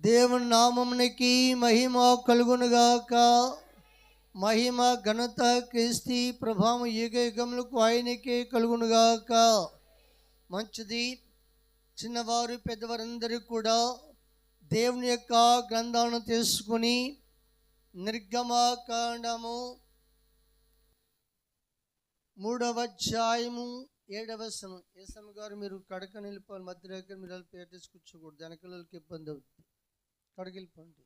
దేవుని నామమునికి మహిమ కలుగునుగాక. మహిమ ఘనత క్రీస్తు ప్రభావం యుగ యుగములకు ఆయనకే కలుగునుగాక. మంచిది. చిన్నవారు పెద్దవారందరూ కూడా దేవుని యొక్క గ్రంథాలను తీసుకుని నిర్గమకాండము 3వ అధ్యాయము 7వ వచనం. ఏసమ్మ గారు మీరు కడక నిలిపోవాలి, మధ్య దగ్గర మీరు పెట్టేసుకూర్చోకూడదు, వెనకలకి ఇబ్బంది అవుతుంది. కడకి వెళ్ళిపోండి.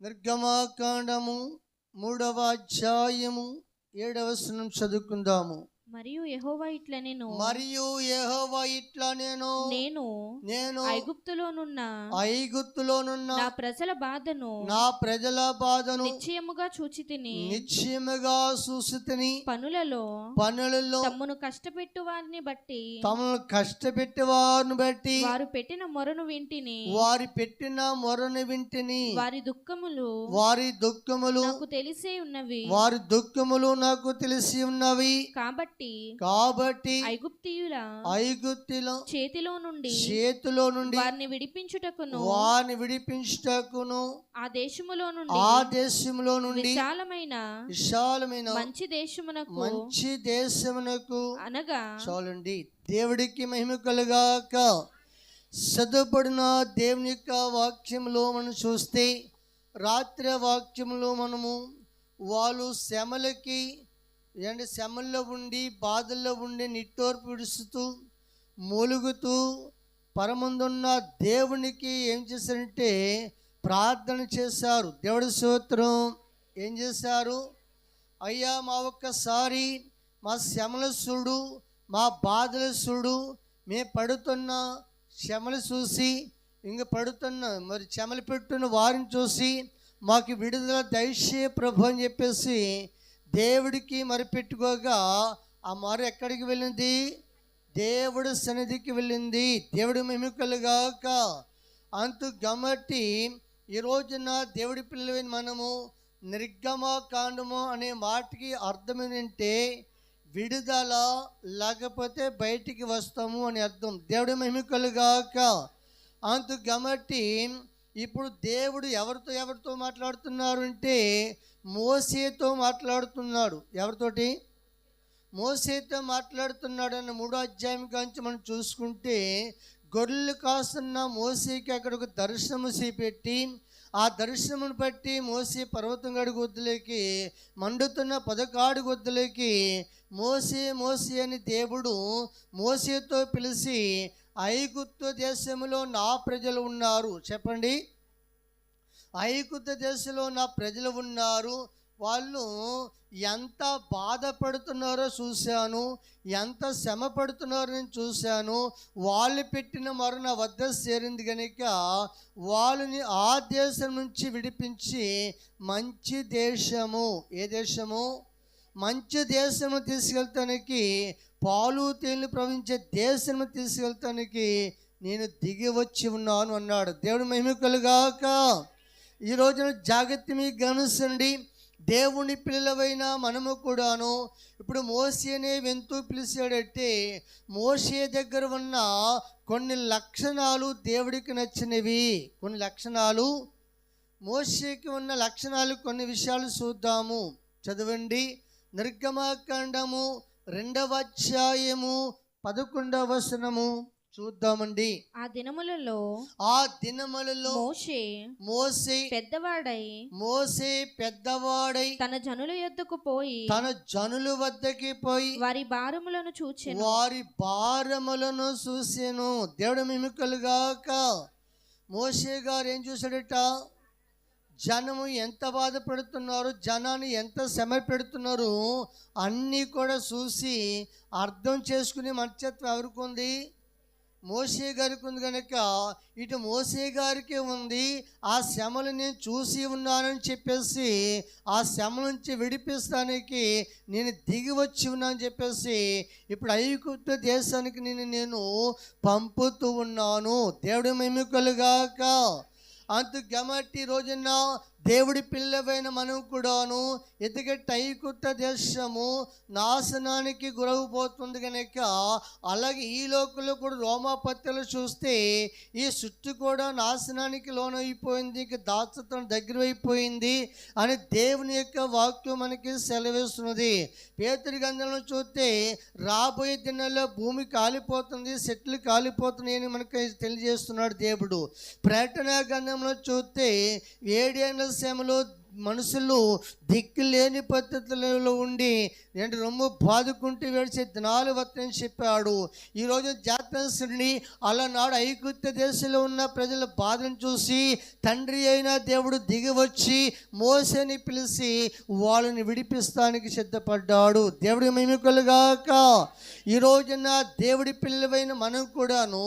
నిర్గమకాండము 3వ అధ్యాయము 7వ వచనం చదువుకుందాము. మరియు యెహోవా ఇట్లా నేను నేను ఐగుప్తులోనున్న నా ప్రజల బాధను నిశ్చయముగా చూచితిని. పనులలో తమను కష్టపెట్టు వారిని బట్టి వారు పెట్టిన మొరను వింటిని. వారి దుఃఖములు నాకు తెలిసే ఉన్నవి. కాబట్టి ఐగుప్తుల చేతిలో నుండి వారిని విడిపించుటకును ఆ దేశములో నుండి విశాలమైన మంచి దేశమునకు అనగా చాలండి. దేవుడికి మహిమ కలుగాక. చదువుబడిన దేవుని యొక్క వాక్యంలో మనం చూస్తే, రాత్రి వాక్యంలో మనము వాళ్ళు శ్రమల్లో ఉండి బాధల్లో ఉండి నిట్టూర్పు విడుస్తూ మూలుగుతూ పరమందున్న దేవునికి ఏం చేశారంటే ప్రార్థన చేశారు. దేవుడి స్తోత్రం. ఏం చేశారు? అయ్యా, మా ఒక్కసారి మా శ్రమలు చూడు, మా బాధలు చూడు, మేము పడుతున్న శ్రమలు చూసి మరి శ్రమలు పెట్టున్న వారిని చూసి మాకు విడుదల దయచే ప్రభు అని చెప్పేసి దేవుడికి పెట్టుకోగా ఆ మొర ఎక్కడికి వెళ్ళింది? దేవుడి సన్నిధికి వెళ్ళింది. దేవుడి మహిమకలుగాక. కాబట్టి ఈ రోజున దేవుడి పిల్లలైన మనము నిర్గమకాండము అనే మాటకి అర్థం ఏంటంటే విడుదల, లేకపోతే బయటికి వస్తాము అని అర్థం. దేవుడి మహిమకలుగాక. కాబట్టి ఇప్పుడు దేవుడు ఎవరితో మాట్లాడుతున్నారు అంటే మోసేతో మాట్లాడుతున్నాడు. ఎవరితోటి? మోసేతో మాట్లాడుతున్నాడు. అన్న 3వ అధ్యాయం కాంచి మనం చూసుకుంటే, గొర్రెలు కాస్తున్న మోసేకి అక్కడ ఒక దర్శనము చేపెట్టి, ఆ దర్శనమును బట్టి మోసే పర్వతం గడుగు వద్దులేకి, మండుతున్న 11 గొద్దులకి మోసే అని దేవుడు మోసేతో పిలిచి, ఐగుప్తు దేశంలో నా ప్రజలు ఉన్నారు. చెప్పండి. ఐగుప్తు దేశంలో నా ప్రజలు ఉన్నారు, వాళ్ళు ఎంత బాధపడుతున్నారో చూశాను, ఎంత శ్రమ పడుతున్నారో నేను చూశాను. వాళ్ళు పెట్టిన మొర నా వద్ద చేరింది కనుక వాళ్ళని ఆ దేశం నుంచి విడిపించి మంచి దేశము, ఏ దేశము? మంచి దేశము తీసుకెళ్తానికి, పాలు తేనెలు ప్రవహించే దేశము తీసుకెళ్తానికి నేను దిగి వచ్చి ఉన్నాను అన్నాడు. దేవుడు మహిమ కలుగాక. ఈ రోజున జాగ్రత్త మీకు గమనించండి. దేవుని పిల్లలైన మనము కూడాను ఇప్పుడు మోసేనే ఎంతో పిలిచాడంటే మోసే దగ్గర ఉన్న కొన్ని లక్షణాలు దేవుడికి నచ్చినవి. కొన్ని లక్షణాలు, మోసేకి ఉన్న లక్షణాలు, కొన్ని విషయాలు చూద్దాము. చదవండి. నిర్గమకాండము 2వ అధ్యాయము 11వ వచనము చూద్దామండి. ఆ దినములలో మోసే పెద్దవాడై తన జనుల వద్దకి పోయి వారి భారములను చూసెను. దేవుడు మహిమకలుగాక. మోసే గారు ఏం చూశాడట? జనము ఎంత బాధపడుతున్నారు, జనాన్ని ఎంత శ్రమ పెడుతున్నారు అన్నీ కూడా చూసి అర్థం చేసుకునే మనస్తత్వం ఎవరికి ఉంది? మోసే గారికి ఉంది కనుక ఇటు మోసే గారికి ఉంది. ఆ శ్రమలు నేను చూసి ఉన్నానని చెప్పేసి ఆ శ్రమ నుంచి విడిపిస్తానికి నేను దిగి వచ్చి ఉన్నానని చెప్పేసి ఇప్పుడు ఐగుప్తు దేశానికి నేను పంపుతూ ఉన్నాను. దేవుడి మహిమ కలుగాక. కాబట్టి రోజున దేవుడి పిల్లవైన మనం కూడాను ఎందుకంటే ఐగుప్త దేశము నాశనానికి గురవబోతుంది కనుక, అలాగే ఈ లోకంలో కూడా రోమాపత్తులు చూస్తే ఈ చుట్టూ కూడా నాశనానికి లోనైపోయింది, ఇక దాచతం దగ్గర అయిపోయింది అని దేవుని యొక్క వాక్యం మనకి సెలవిస్తున్నది. పేతురు గ్రంథంలో చూస్తే రాబోయే దినాల్లో భూమి కాలిపోతుంది, చెట్లు కాలిపోతున్నాయి అని మనకి తెలియజేస్తున్నాడు దేవుడు. ప్రకటన గ్రంథంలో చూస్తే 7 ఏళ్ల శ్రమలో మనుషులు దిక్కులేని పద్ధతులలో ఉండి రొమ్ము బాదుకుంటూ వేడిచే దినాలు వస్తాయని చెప్పాడు. ఈరోజు జాతీయుడిని అలనాడు ఐగుప్త దేశంలో ఉన్న ప్రజల బాధను చూసి తండ్రి అయిన దేవుడు దిగివచ్చి మోసేని పిలిచి వాళ్ళని విడిపిస్తానికి సిద్ధపడ్డాడు. దేవుడి మహిమకులుగాక. ఈ రోజున దేవుడి పిల్లలైన మనం కూడాను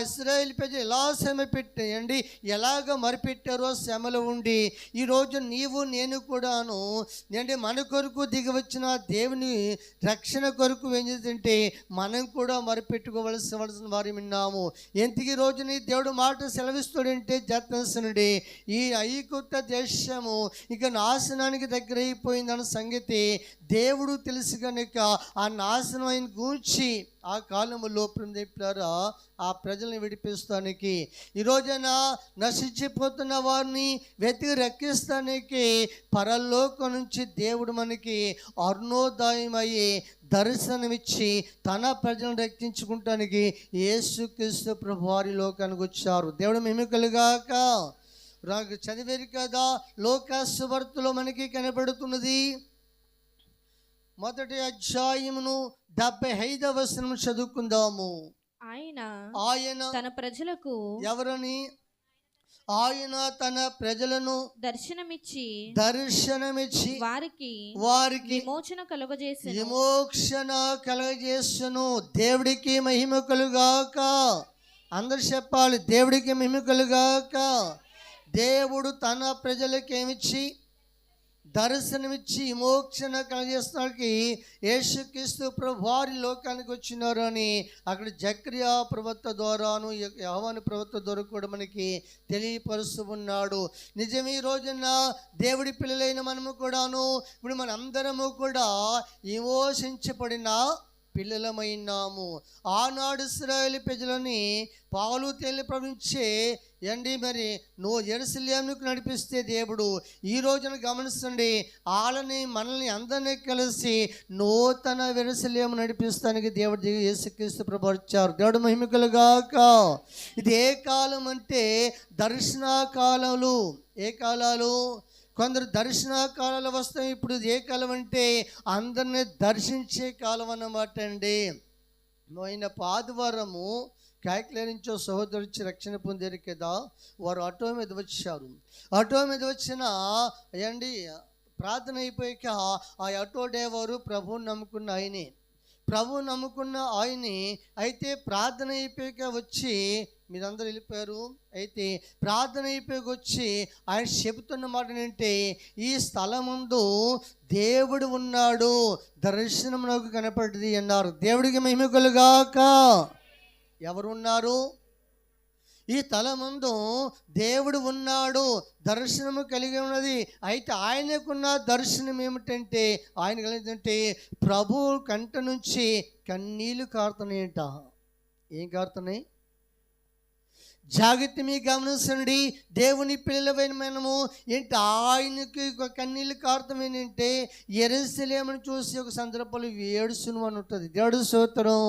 ఇశ్రాయేలు ప్రజలు ఎలా శ్రమ పెట్టేయండి, ఎలాగ మరిపెట్టారో శ్రమలో ఉండి ఈరోజు నీవు నేను కూడాను మన కొరకు దిగివచ్చిన దేవుని రక్షణ కొరకు ఏం చేస్తుంటే మనం కూడా మరిపెట్టుకోవలసిన వారి విన్నాము. ఎందుకు రోజుని దేవుడు మాట సెలవిస్తాడంటే జాతీయుడి ఈ ఐగుప్త దేశము ఇక నాశనానికి దగ్గర అయిపోయిందన్న సంగతి దేవుడు తెలుసు కనుక ఆ నాశనం ఆయన గూర్చి ఆ కాలంలో చెప్పారా ఆ ప్రజల్ని విడిపిస్తానికి, ఈ రోజున నశించిపోతున్న వారిని వెతికి రక్షిస్తానికి పరలోకం నుంచి దేవుడు మనకి అరుణోదయమయ్యి దర్శనమిచ్చి తన ప్రజలను రక్షించుకుంటానికి యేసుక్రీస్తు ప్రభు వారి లోకానికి వచ్చారు. దేవుడు మహిమకలుగాక. చదివేరు కదా, లోక సువార్తలో మనకి కనబడుతున్నది. మొదటి అధ్యాయమును 75వ వచనం చదువుకుందాము. ఆయన తన ప్రజలకు ఎవరని ఆయన తన ప్రజలను దర్శనమిచ్చి వారికి విమోచన కలుగజేసును. దేవుడికి మహిమ కలుగాక. అందరు చెప్పాలి, దేవుడికి మహిమ కలుగాక. దేవుడు తన ప్రజలకి ఏమిచ్చి దర్శనమిచ్చి విమోచన కలిగేస్తానికి యేసుక్రీస్తు ప్రభు వారి లోకానికి వచ్చినారు అని అక్కడ జకర్యా ప్రవక్త ద్వారాను యోహాను ప్రవక్త ద్వారా కూడా మనకి తెలియపరుస్తూ ఉన్నాడు. నిజం ఈ రోజున దేవుడి పిల్లలైన మనము కూడాను ఇప్పుడు మన అందరము కూడా విమోచించబడిన పిల్లలమైనాము. ఆనాడు ఇశ్రాయేలు ప్రజలని పాలు తేలి ప్రవహించే మరి నువ్వు యెరూషలేముకు నడిపిస్తే దేవుడు ఈ రోజున గమనిస్తుంది వాళ్ళని మనల్ని అందరినీ కలిసి నూతన యెరూషలేము నడిపిస్తానికి దేవుడు యేసుక్రీస్తు ప్రభు వచ్చారు. దేవుడు మహిమకలుగాక. ఇది ఏ కాలం అంటే దర్శన కాలాలు. ఏ కాలాలు? కొందరు దర్శన కాలాలు వస్తాయి. ఇప్పుడు ఏ కాలం అంటే అందరినీ దర్శించే కాలం అన్నమాట అండి. పోయిన ఆదివారము కాకినాడ నుంచో సహోదరు వచ్చి రక్షణ పొందారు కదా, వారు ఆటో మీద వచ్చారు. ఆటో మీద వచ్చిన ప్రార్థన అయిపోయాక ఆ ఆటో డ్రైవరు ప్రభువుని నమ్ముకున్న ఆయనే. ప్రభువు నమ్ముకున్న ఆయన్ని అయితే ప్రార్థన అయిపోయాక వచ్చి మీరందరూ వెళ్ళిపోయారు. అయితే ప్రార్థన అయిపోయాక వచ్చి ఆయన చెబుతున్న మాట ఏంటంటే ఈ స్థలం ముందు దేవుడు ఉన్నాడు, దర్శనం నాకు కనపడింది అన్నారు. దేవుడికి మహిమ కలుగాక. ఎవరు ఉన్నారు? ఈ తల ముందు దేవుడు ఉన్నాడు, దర్శనము కలిగి ఉన్నది. అయితే ఆయనకున్న దర్శనం ఏమిటంటే ఆయన కలిగిందంటే ప్రభు కంట నుంచి కన్నీళ్లు కారుతున్నాయంట. ఏం కారుతున్నాయి? జాగ్రత్త మీ గమనించండి. దేవుని పిల్లలమైన మనము ఏంటి ఆయనకి కన్నీళ్ళు కారుతాం ఏంటంటే యెరూషలేమును చూసి ఒక సందర్భంలో ఏడుసును అని ఉంటుంది. దేవుడు స్తోత్రం.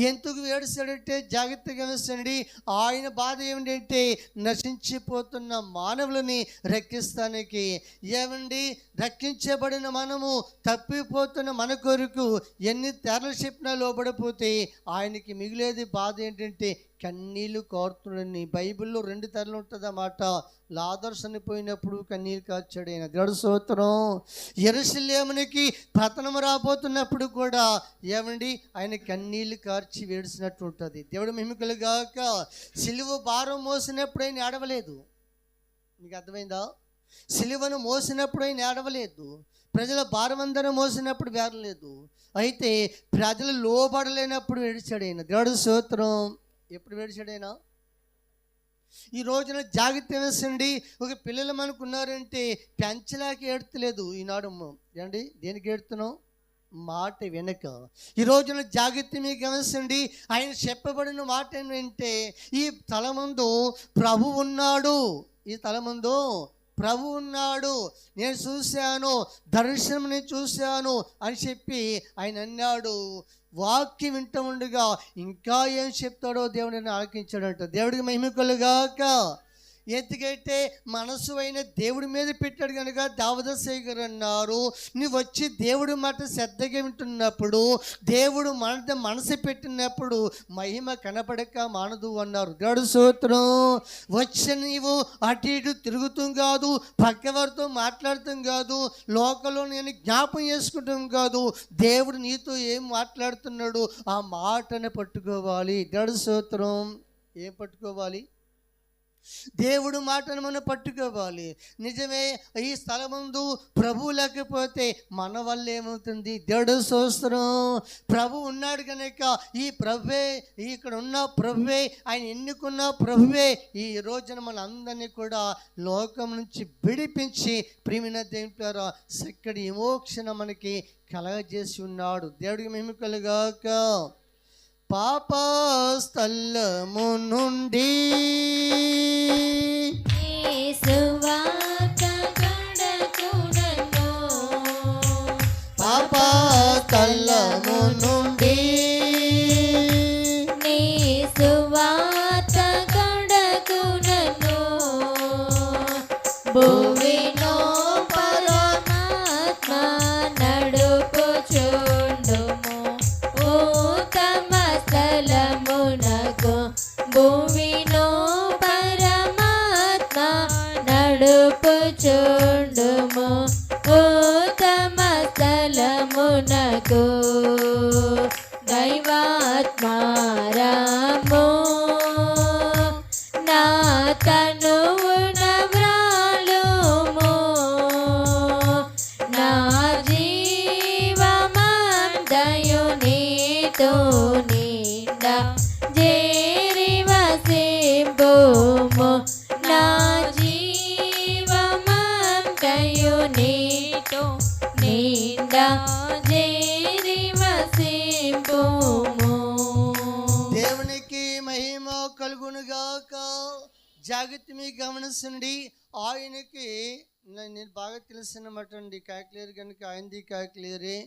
ఎందుకు ఏడుస్తాడంటే జాగ్రత్తగా గమనించండి. ఆయన బాధ ఏమిటంటే నశించిపోతున్న మానవులని రక్షిస్తానికి. రక్షించబడిన మనము తప్పిపోతున్న మన కొరకు ఎన్ని తెరలు చెప్పినా లోబడిపోతే ఆయనకి మిగిలేది బాధ ఏంటంటే కన్నీళ్ళు కారుతున్నాడని. బైబిల్లో 2 తెరలు ఉంటుంది అన్నమాట. లాజరు చనిపోయినప్పుడు కన్నీళ్ళు కార్చాడు ఆయన. దేవుడి స్తోత్రం. యెరూషలేమునికి పతనం రాబోతున్నప్పుడు కూడా ఆయన కన్నీళ్ళు కార్చి వేడిసినట్టు ఉంటుంది. దేవుడు మహిమకలుగాక. సిలువ భారం మోసినప్పుడు ఆయన ఏడవలేదు. మీకు అర్థమైందా? సిలువను మోసినప్పుడు ఆయన ఏడవలేదు. ప్రజల భారం అందరూ మోసినప్పుడు వేరలేదు. అయితే ప్రజలు లోబడలేనప్పుడు ఏడిచాడు ఆయన. దేవుడి స్తోత్రం. ఎప్పుడు వేడిచాడైనా? ఈ రోజున జాగ్రత్త వేసండి. ఒక పిల్లలు మనకున్నారంటే పెంచలేక ఏడ్తలేదు ఈనాడు. ఏండి దేనికి ఏడుతున్నాం? మాట వెనక. ఈ రోజున జాగ్రత్త మీకు గమనించండి. ఆయన చెప్పబడిన మాట ఏంటంటే ఈ తల ముందు ప్రభు ఉన్నాడు, ఈ తల ముందు ప్రభు ఉన్నాడు, నేను చూశాను, దర్శనం నేను చూశాను అని చెప్పి ఆయన అన్నాడు. వాక్యం వింట ఉండగా ఇంకా ఏం చెప్తాడో దేవుడిని ఆలకించాడంట. దేవుడికి మహిమ కలుగాక. ఎందుకంటే మనసు అయిన దేవుడి మీద పెట్టాడు కనుక దావదాసయ్య గారు అన్నారు, నువ్వు వచ్చి దేవుడి మాట శ్రద్ధగా వింటున్నప్పుడు, దేవుడు మనసు పెట్టినప్పుడు మహిమ కనపడక మానదు అన్నారు. దేవుడు స్తోత్రం. వచ్చి నీవు అటు ఇటు తిరుగుతాం కాదు, పక్కవారితో మాట్లాడతాం కాదు, లోకంలో నేను జ్ఞాపం చేసుకుంటాం కాదు, దేవుడు నీతో ఏం మాట్లాడుతున్నాడు ఆ మాటను పట్టుకోవాలి. దేవుడు స్తోత్రం. ఏం పట్టుకోవాలి? దేవుడు మాటను మనం పట్టుకోవాలి. నిజమే, ఈ స్థలమందు ప్రభు లేకపోతే మన వల్ల ఏమవుతుంది? దేవుడు స్తోత్రం. ప్రభు ఉన్నాడు కనుక ఈ ప్రభువే, ఇక్కడ ఉన్న ప్రభువే, ఆయన ఎన్నుకున్న ప్రభువే ఈ రోజున మన అందరినీ కూడా లోకం నుంచి విడిపించి ప్రియమైన దేవుని ద్వారా చక్కటి విమోక్షణ మనకి కలగజేసి ఉన్నాడు. దేవుడికి మహిమ కలుగాక. పాప స్థలము నుండి పాప స్థలము నుండి భూమిలో పరమాత్మ నడుపుచుండుము ఉత్తమ స్థలమునకు. భూమిలో పరమాత్మ నడుపుచుండుము ఉత్తమ స్థలమునకు. దైవాత్మారాము నా తనువున వ్రాలుము, నా జీవమంతయు నీతో నిండా చేరి వసింపుము, నా జీవమంతయు నీతో నిండా చేరి వసింపుము. దేవునికి మహిమ కలుగునుగాక. జాగ్రత్త మీకు గమనించండి. ఆయనకి నేను బాగా తెలిసినమాట అండి కాకిలేరు కనుక ఆయనది కాకిలేరే.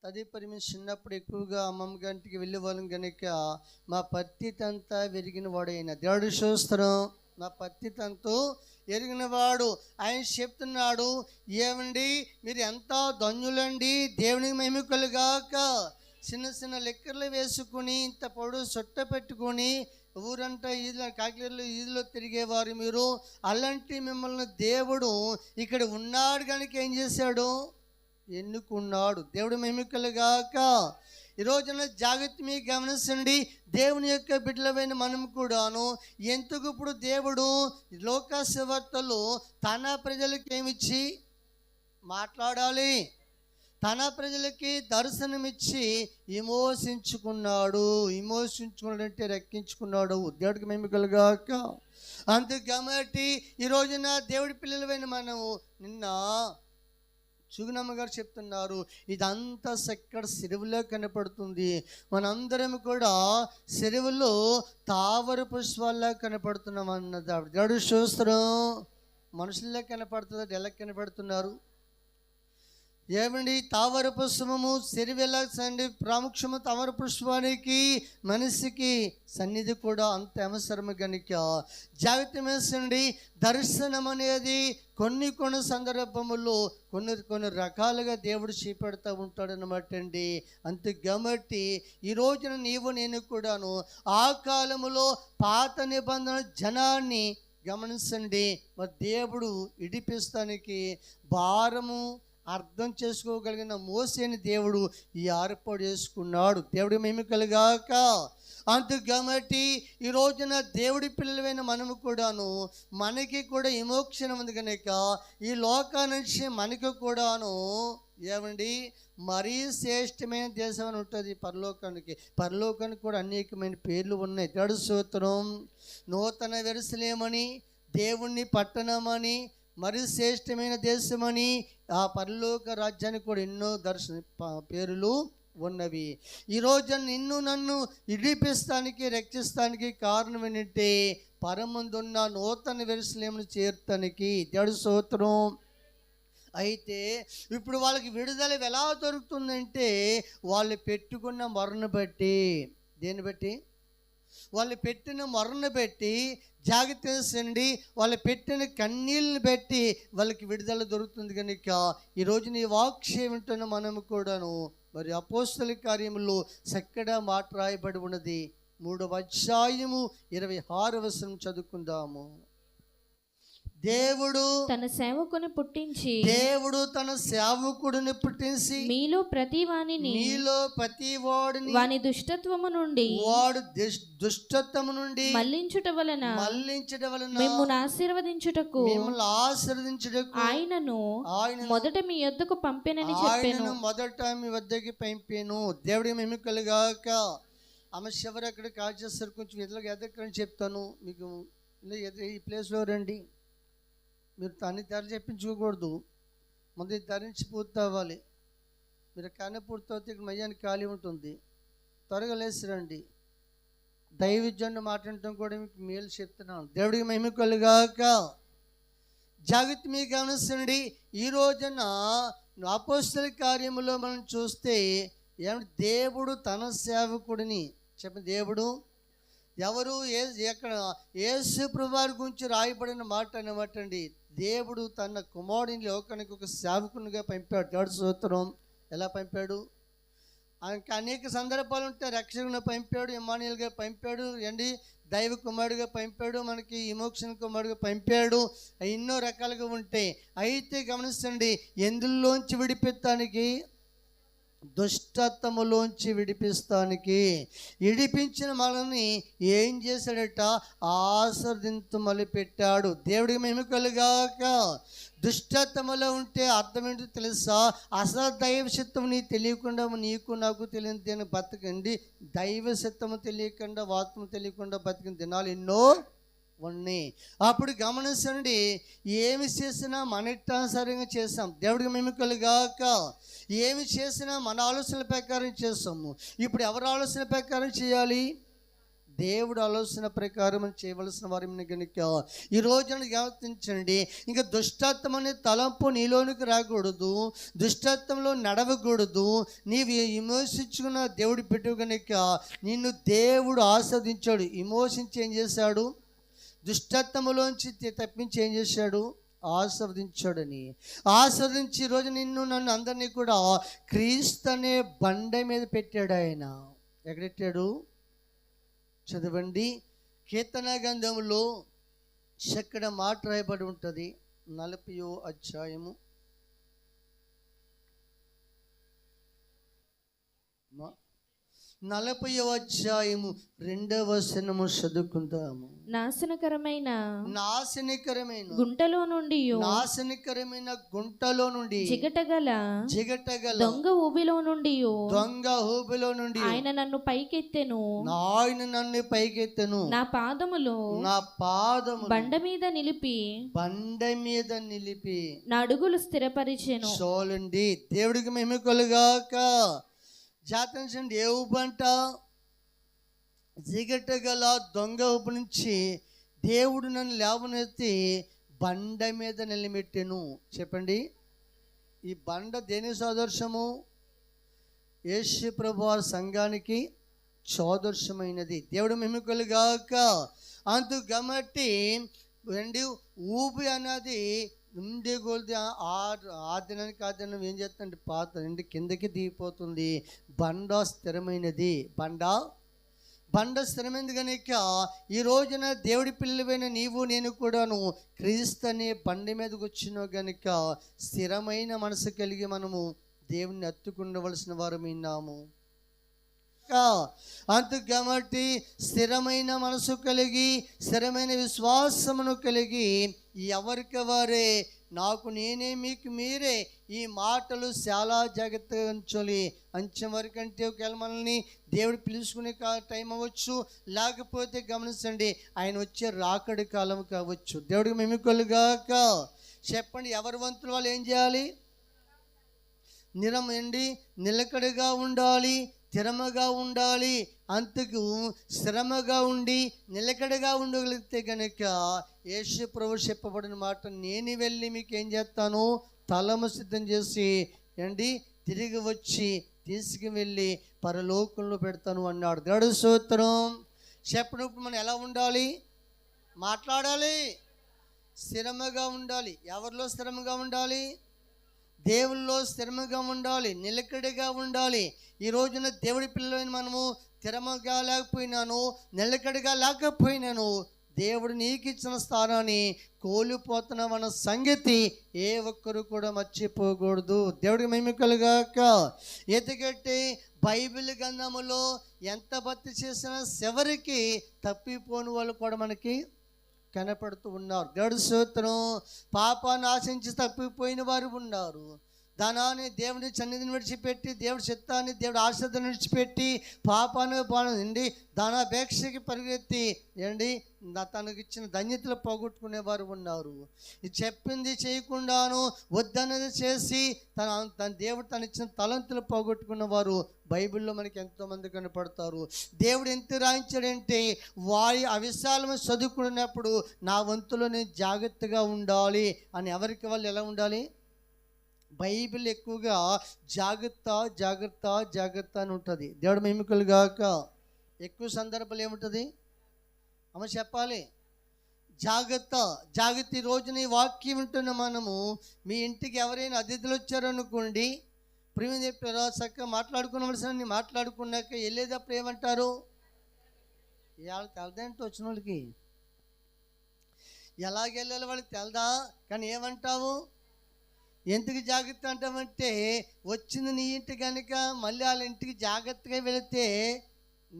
తదుపరి మేము చిన్నప్పుడు ఎక్కువగా అమ్మమ్మ గంటికి వెళ్ళేవాళ్ళం కనుక మా పత్తితంతా విరిగిన వాడైన దేవుడు చూస్తాం. మా పత్తితంతో ఎరిగినవాడు ఆయన చెప్తున్నాడు, ఏమండి మీరు ఎంత ధన్యులండి, దేవునికి మహిమ కలుగాక. చిన్న చిన్న లెక్కర్లు వేసుకుని ఇంత పొడు సొట్ట పెట్టుకొని ఊరంతా ఈదులో కాకిలేరులో ఈదులో తిరిగేవారు మీరు. అలాంటి మిమ్మల్ని దేవుడు ఇక్కడ ఉన్నాడు కనుక ఏం చేశాడు? ఎన్నుకున్నాడు. దేవుడు మహిమ కలుగాక. ఈ రోజున జాగ్రత్త మీకు గమనించండి. దేవుని యొక్క బిడ్డలమైన మనం కూడాను ఎందుకు ఇప్పుడు దేవుడు లోక సువార్తలో తన ప్రజలకు ఏమిచ్చి మాట్లాడాలి, తన ప్రజలకి దర్శనమిచ్చి విమోచించుకున్నాడు. విమోచించుకున్నాడు అంటే రక్షించుకున్నాడు. దేవుడికి మహిమ కలుగాక. అందుకు కాబట్టి ఈ రోజున దేవుడి పిల్లలమైన మనము నిన్న సుగుణమ్మ గారు చెప్తున్నారు, ఇదంతా చక్కడ చెరువులో కనపడుతుంది. మనందరం కూడా చెరువులో తావర పుష్పాల్లో కనపడుతున్నాం అన్నది దేవుడు చూస్తున్నాం. మనుషుల్లో కనపడుతుంది, ఎలా కనపడుతున్నారు? ఏమండి తావర పుష్పము చెరువు ఎలా సండి ప్రాముఖ్యము? తావర పుష్పానికి మనిషికి సన్నిధి కూడా అంత అవసరము కనుక జాగ్రత్త వేసండి. దర్శనం అనేది కొన్ని సందర్భముల్లో కొన్ని రకాలుగా దేవుడు చేపెడతా ఉంటాడు అన్నమాట అండి. అంతే కాబట్టి ఈ రోజున నీవు నేను కూడాను ఆ కాలములో పాత నిబంధన జనాన్ని గమనించండి. మరి దేవుడు ఇడిపిస్తానికి భారము అర్థం చేసుకోగలిగిన మోసేని దేవుడు ఈ ఏర్పాటు చేసుకున్నాడు. దేవుడి మహిమ కలుగాక. అందుకు కాబట్టి ఈ రోజున దేవుడి పిల్లలైన మనము కూడాను మనకి కూడా విమోక్షణ ఉంది కనుక ఈ లోకా నుంచి మనకు కూడాను ఏమండి, మరీ శ్రేష్టమైన దేశం అని ఉంటుంది పరలోకానికి కూడా అనేకమైన పేర్లు ఉన్నాయి. దేవుడి స్తోత్రం. నూతన యెరూషలేమని, దేవుణ్ణి పట్టణమని, మరి శ్రేష్టమైన దేశమని, ఆ పరలోక రాజ్యానికి కూడా ఎన్నో పేర్లు ఉన్నవి. ఈరోజు నిన్ను నన్ను విడిపిస్తానికి, రక్షిస్తానికి కారణం ఏంటంటే పరమందున్న నూతన యెరూషలేమును చేర్తానికి. దేవుడి స్తోత్రం. అయితే ఇప్పుడు వాళ్ళకి విడుదల ఎలా దొరుకుతుందంటే వాళ్ళు పెట్టుకున్న మొరను బట్టి. దేన్ని బట్టి? వాళ్ళు పెట్టిన మొరను బట్టి, జాగ్రత్త చేసండి, వాళ్ళు పెట్టిన కన్నీళ్ళని బట్టి వాళ్ళకి విడుదల దొరుకుతుంది. కనుక ఈరోజు నీ వాక్యం వింటున్న మనము కూడాను మరి అపోస్తల కార్యములో చక్కగా మాట రాయబడి ఉన్నది. 3వ అధ్యాయము 26వ వచనం చదువుకుందాము. దేవుడు తన సేవకుని పుట్టించి, దేవుడు తన సేవకుడిని పుట్టించి మీలో ప్రతి వానిని వాని దుష్టత్వము నుండి మళ్లించుట వలన మిమ్మును ఆశీర్వదించుటకు ఆయనను మొదట మీ యొద్దకు పంపెనని చెప్పాను. మొదట మీ వద్దకి పంపాను. దేవుడి మేము కలుగాక. ఆమె చివరి అక్కడ కాల్ చేస్తారు. కొంచెం ఎదక్కని చెప్తాను మీకు. ఈ ప్లేస్లో రండి. మీరు అన్ని ధర చెప్పించుకోకూడదు. ముందు ధరించి పూర్తి అవ్వాలి. మీరు కానీ పూర్తవుతే ఇక్కడ మయ్యానికి ఖాళీ ఉంటుంది. త్వరగా లేచి రండి. దైవజనుడు మాట్లాడటం కూడా మీకు మేలు చెప్తున్నాను. దేవుడికి మహిమ కలుగాక. జాగ్రత్త మీకు గమనించండి. ఈ రోజున అపోస్తల కార్యములో మనం చూస్తే ఏమంటే దేవుడు తన సేవకుడిని దేవుడు ఎవరు ఎక్కడ యేసు ప్రభువారి గురించి రాయబడిన మాట అన్నమాట అండి. దేవుడు తన కుమారుడిని లోకానికి ఒక సేవకునిగా పంపాడు. దేవుడి స్తోత్రం. ఎలా పంపాడు? ఆయనకి అనేక సందర్భాలు ఉంటాయి. రక్షకునిగా పంపాడు, ఇమ్మానుయేలుగా పంపాడు, దైవ కుమారుడిగా పంపాడు, మనకి విమోచన కుమారుడిగా పంపాడు. ఎన్నో రకాలుగా ఉంటాయి. అయితే గమనించండి, ఎందులోంచి విడిపెత్తానికి? దుష్టత్వములోంచి విడిపించిన మనల్ని ఏం చేశాడట? ఆశీర్వదించమని పెట్టాడు. దేవుడికి మేము కలుగాక. దుష్టత్వములో ఉంటే అర్థం ఏంటో తెలుసా? అసలు దైవ చిత్తము నీకు తెలియకుండా, నీకు నాకు తెలియని బతకండి. దైవ చిత్తము తెలియకుండా, వాస్తవం తెలియకుండా బతికిన దినాలు ఎన్నో ఉన్నాయి. అప్పుడు గమనించండి, ఏమి చేసినా మన ఇష్టానుసారంగా చేస్తాం. దేవుడికి మేము కలుగాక. ఏమి చేసినా మన ఆలోచనల ప్రకారం చేస్తాము. ఇప్పుడు ఎవరి ఆలోచన ప్రకారం చేయాలి? దేవుడు ఆలోచన ప్రకారం చేయవలసిన వారిని కనుక ఈ రోజున గమనించండి. ఇంకా దుష్టత్వం అనే తలంపు నీలోనికి రాకూడదు. దుష్టత్వంలో నడవకూడదు. నీవు విమోచించుకున్న దేవుడు పెట్టు కనుక నిన్ను దేవుడు ఆస్వాదించాడు. విమోచించి ఏం చేశాడు? దుష్టత్వములోంచి తప్పించి ఏం చేశాడు? ఆస్వాదించాడని. ఆస్వాదించి ఈరోజు నిన్ను నన్ను అందరినీ కూడా క్రీస్తు అనే బండ మీద పెట్టాడు. ఆయన ఎక్కడెట్టాడు? చదవండి. కీర్తన గ్రంథంలో చక్కడ మాట రాయబడి ఉంటుంది. 40వ అధ్యాయము 40వ అధ్యాయము 2వ వచనము చదువుకుందాము. నాశనకరమైన గుంటలో నుండి జిగటగల దొంగ ఊబిలో నుండి ఆయన నన్ను పైకెత్తెను. నా పాదములు బండ మీద నిలిపి నా అడుగులు స్థిరపరిచెను. చూడండి, దేవుడికి మహిమ కలుగాక. జాతండి. ఏ ఊపు అంట? జిగటగల దొంగ ఊపు నుంచి దేవుడు నన్ను లేవనెత్తి బండ మీద నిలబెట్టెను. చెప్పండి, ఈ బండ దేని సాదృశ్యము? యేసు ప్రభువారి సంఘానికి సాదృశ్యమైనది. దేవుడు మహిమ కలుగాక. అందుకు కాబట్టి ఊపి అన్నది ఉండే కొద్ది ఆ దినానికి ఆ దినం ఏం చేస్తుందంటే పాత కిందకి దిగిపోతుంది. బండ స్థిరమైనది. బండ స్థిరమైనది కనుక ఈ రోజున దేవుడి పిల్లలైన నీవు నేను కూడాను క్రీస్తు అనే బండ మీదకి వచ్చినావు కనుక స్థిరమైన మనసు కలిగి మనము దేవుణ్ణి అత్తుకుండవలసిన వారు విన్నాము. అందుకు కాబట్టి స్థిరమైన మనసు కలిగి స్థిరమైన విశ్వాసమును కలిగి ఎవరికి వారే నాకు నేనే మీకు మీరే ఈ మాటలు చాలా జాగ్రత్తగా ఉంచాలి. అంచెం వరకంటే ఒకవేళ మనల్ని దేవుడు పిలుచుకునే టైం అవ్వచ్చు, లేకపోతే గమనించండి ఆయన వచ్చే రాకడి కాలం కావచ్చు. దేవుడికి మెమికలుగాక. చెప్పండి, ఎవరి వంతులు వాళ్ళు ఏం చేయాలి? నిలకడగా ఉండాలి, స్థిరముగా ఉండాలి. అంతకు శ్రమగా ఉండి నిలకడగా ఉండగలిగితే కనుక యేసు ప్రభు చెప్పబడిన మాట, నేను వెళ్ళి మీకు ఏం చేస్తాను, తలము సిద్ధం చేసి తిరిగి వచ్చి తీసుకువెళ్ళి పరలోకంలో పెడతాను అన్నాడు. దేవుడి స్తోత్రం. చెప్పినప్పుడు మనం ఎలా ఉండాలి? మాట్లాడాలి, స్థిరముగా ఉండాలి. ఎవరిలో స్థిరముగా ఉండాలి? దేవుల్లో స్థిరముగా ఉండాలి, నిలకడగా ఉండాలి. ఈ రోజున దేవుడి పిల్లలైన మనము స్థిరముగా లేకపోయినాను, నిలకడగా లేకపోయినాను, దేవుడు నీకు ఇచ్చిన స్థానాన్ని కోల్పోతున్నామన్న సంగతి ఏ ఒక్కరు కూడా మర్చిపోకూడదు. దేవుడికి మహిమ కలుగాక. ఎందుకంటే బైబిల్ గ్రంథములో ఎంత భక్తి చేసినా చివరికి తప్పిపోని వాళ్ళు కూడా మనకి కనపడుతూ ఉన్నారు. దేవుడి స్తోత్రం. పాపాన్ని ఆశించి తప్పిపోయిన వారు ఉన్నారు. ధనాన్ని దేవుని సన్నిధిని విడిచిపెట్టి, దేవుడి చిత్తాన్ని దేవుడి ఆశ్రద్ధను విడిచిపెట్టి, పాపాన్ని ధనాపేక్షకి పరిగెత్తి తనకిచ్చిన ధన్యతలు పోగొట్టుకునే వారు ఉన్నారు. ఇది చెప్పింది చేయకుండాను వద్దన్నది చేసి తన దేవుడు తనిచ్చిన తలంతులు పోగొట్టుకున్న వారు బైబిల్లో మనకి ఎంతోమంది కనపడతారు. దేవుడు ఎంత రాయించాడంటే వారి అవిశాలము చదువుకున్నప్పుడు నా వంతులో నేను జాగ్రత్తగా ఉండాలి అని. ఎవరికి వాళ్ళు ఎలా ఉండాలి? బైబిల్ ఎక్కువగా జాగ్రత్త జాగ్రత్త జాగ్రత్త అని ఉంటుంది. దేవుడు మహిమకులుగాక. ఎక్కువ సందర్భాలు ఏముంటుంది అమ్మ చెప్పాలి? జాగ్రత్త జాగ్రత్త. ఈ రోజున ఈ వాక్యం వింటున్న మనము మీ ఇంటికి ఎవరైనా అతిథులు వచ్చారనుకోండి, ప్రేమ చెప్పారా చక్కగా మాట్లాడుకునవలసిన మాట్లాడుకున్నాక వెళ్ళేటప్పుడు ఏమంటారు? ఇవాళ తెలదంటే వచ్చిన వాళ్ళకి ఎలాగెళ్ళాలి వాళ్ళకి తెలదా, కానీ ఏమంటావు? ఎందుకు జాగ్రత్త అంటామంటే వచ్చింది నీ ఇంటి కనుక మళ్ళీ వాళ్ళ ఇంటికి జాగ్రత్తగా వెళితే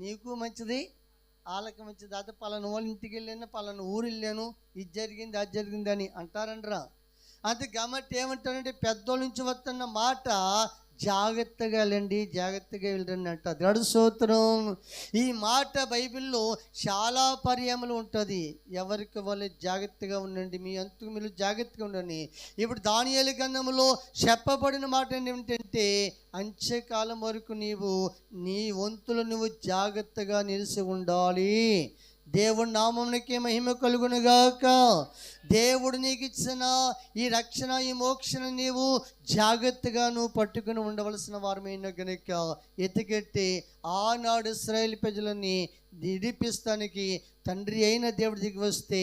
నీకు మంచిది, వాళ్ళకి మంచిది. అదే పలానా వాళ్ళ ఇంటికి వెళ్ళాను, పలానా ఊరు వెళ్ళాను, ఇది జరిగింది అది జరిగింది అని అంటారంటరా. అంతే కాబట్టి ఏమంటారంటే పెద్దోళ్ళ నుంచి వస్తున్న మాట జాగ్రత్తగా వెళ్ళండి, జాగ్రత్తగా వెళ్ళండి అంటారు. దేవుడి స్తోత్రం. ఈ మాట బైబిల్లో చాలా పర్యాయములు ఉంటుంది. ఎవరికి వాళ్ళు జాగ్రత్తగా ఉండండి, మీ అంతకు మీరు జాగ్రత్తగా ఉండండి. ఇప్పుడు దానియేలు గ్రంథంలో చెప్పబడిన మాట ఏమిటంటే అంత్యకాలం వరకు నీ వంతులు నువ్వు జాగ్రత్తగా నిలిచి ఉండాలి. దేవుడి నామమునకే మహిమ కలుగునుగాక. దేవుడు నీకు ఇచ్చిన ఈ రక్షణ, ఈ మోక్షణ నీవు జాగ్రత్తగా పట్టుకుని ఉండవలసిన వారమైన గనుక ఎత్తుకెట్టి ఆనాడు ఇశ్రాయేలు ప్రజలని విడిపిస్తానికి తండ్రి అయిన దేవుడి దిగి వస్తే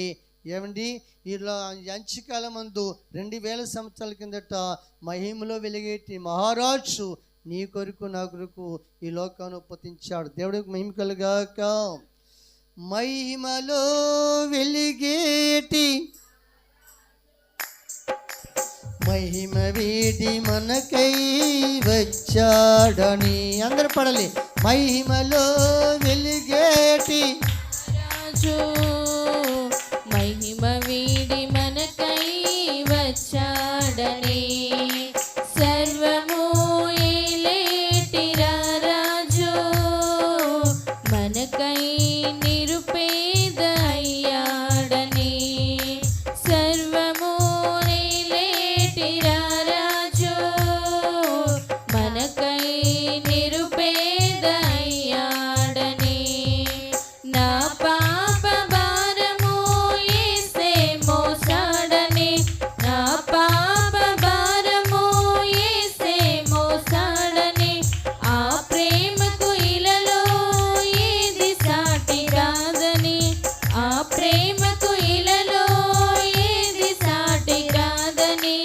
ఇలా అంచుకాలం మందు 2000 సంవత్సరాల కిందట మహిమలో వెలిగేటి మహారాజు నీ కొరకు నా కొరకు ఈ లోకాన్ని ఉపతించాడు. దేవుడికి మహిమ కలుగాక. మహిమలో వెలిగేటి మహిమ వీడి మనకై వచ్చాడని. అందరూ పడాలి. మహిమలో వెలిగేటి రాజు మహిమ వీడి మనకై వచ్చాడని. సర్వము ఏలేటి రాజు మనకై నిరుపేద అయ్యాడని. సర్వము ఏలేటి రాజు మనకై నిరుపేద అయ్యాడని. నా పాప భారము యేసే మోసాడని. నా పాప భారము యేసే మోసాడని. ఆ ప్రేమకు ఇలలో ఏది సాటి కాదని. ఆ ప్రేమకు ఇలలో ఏది సాటి కాదని.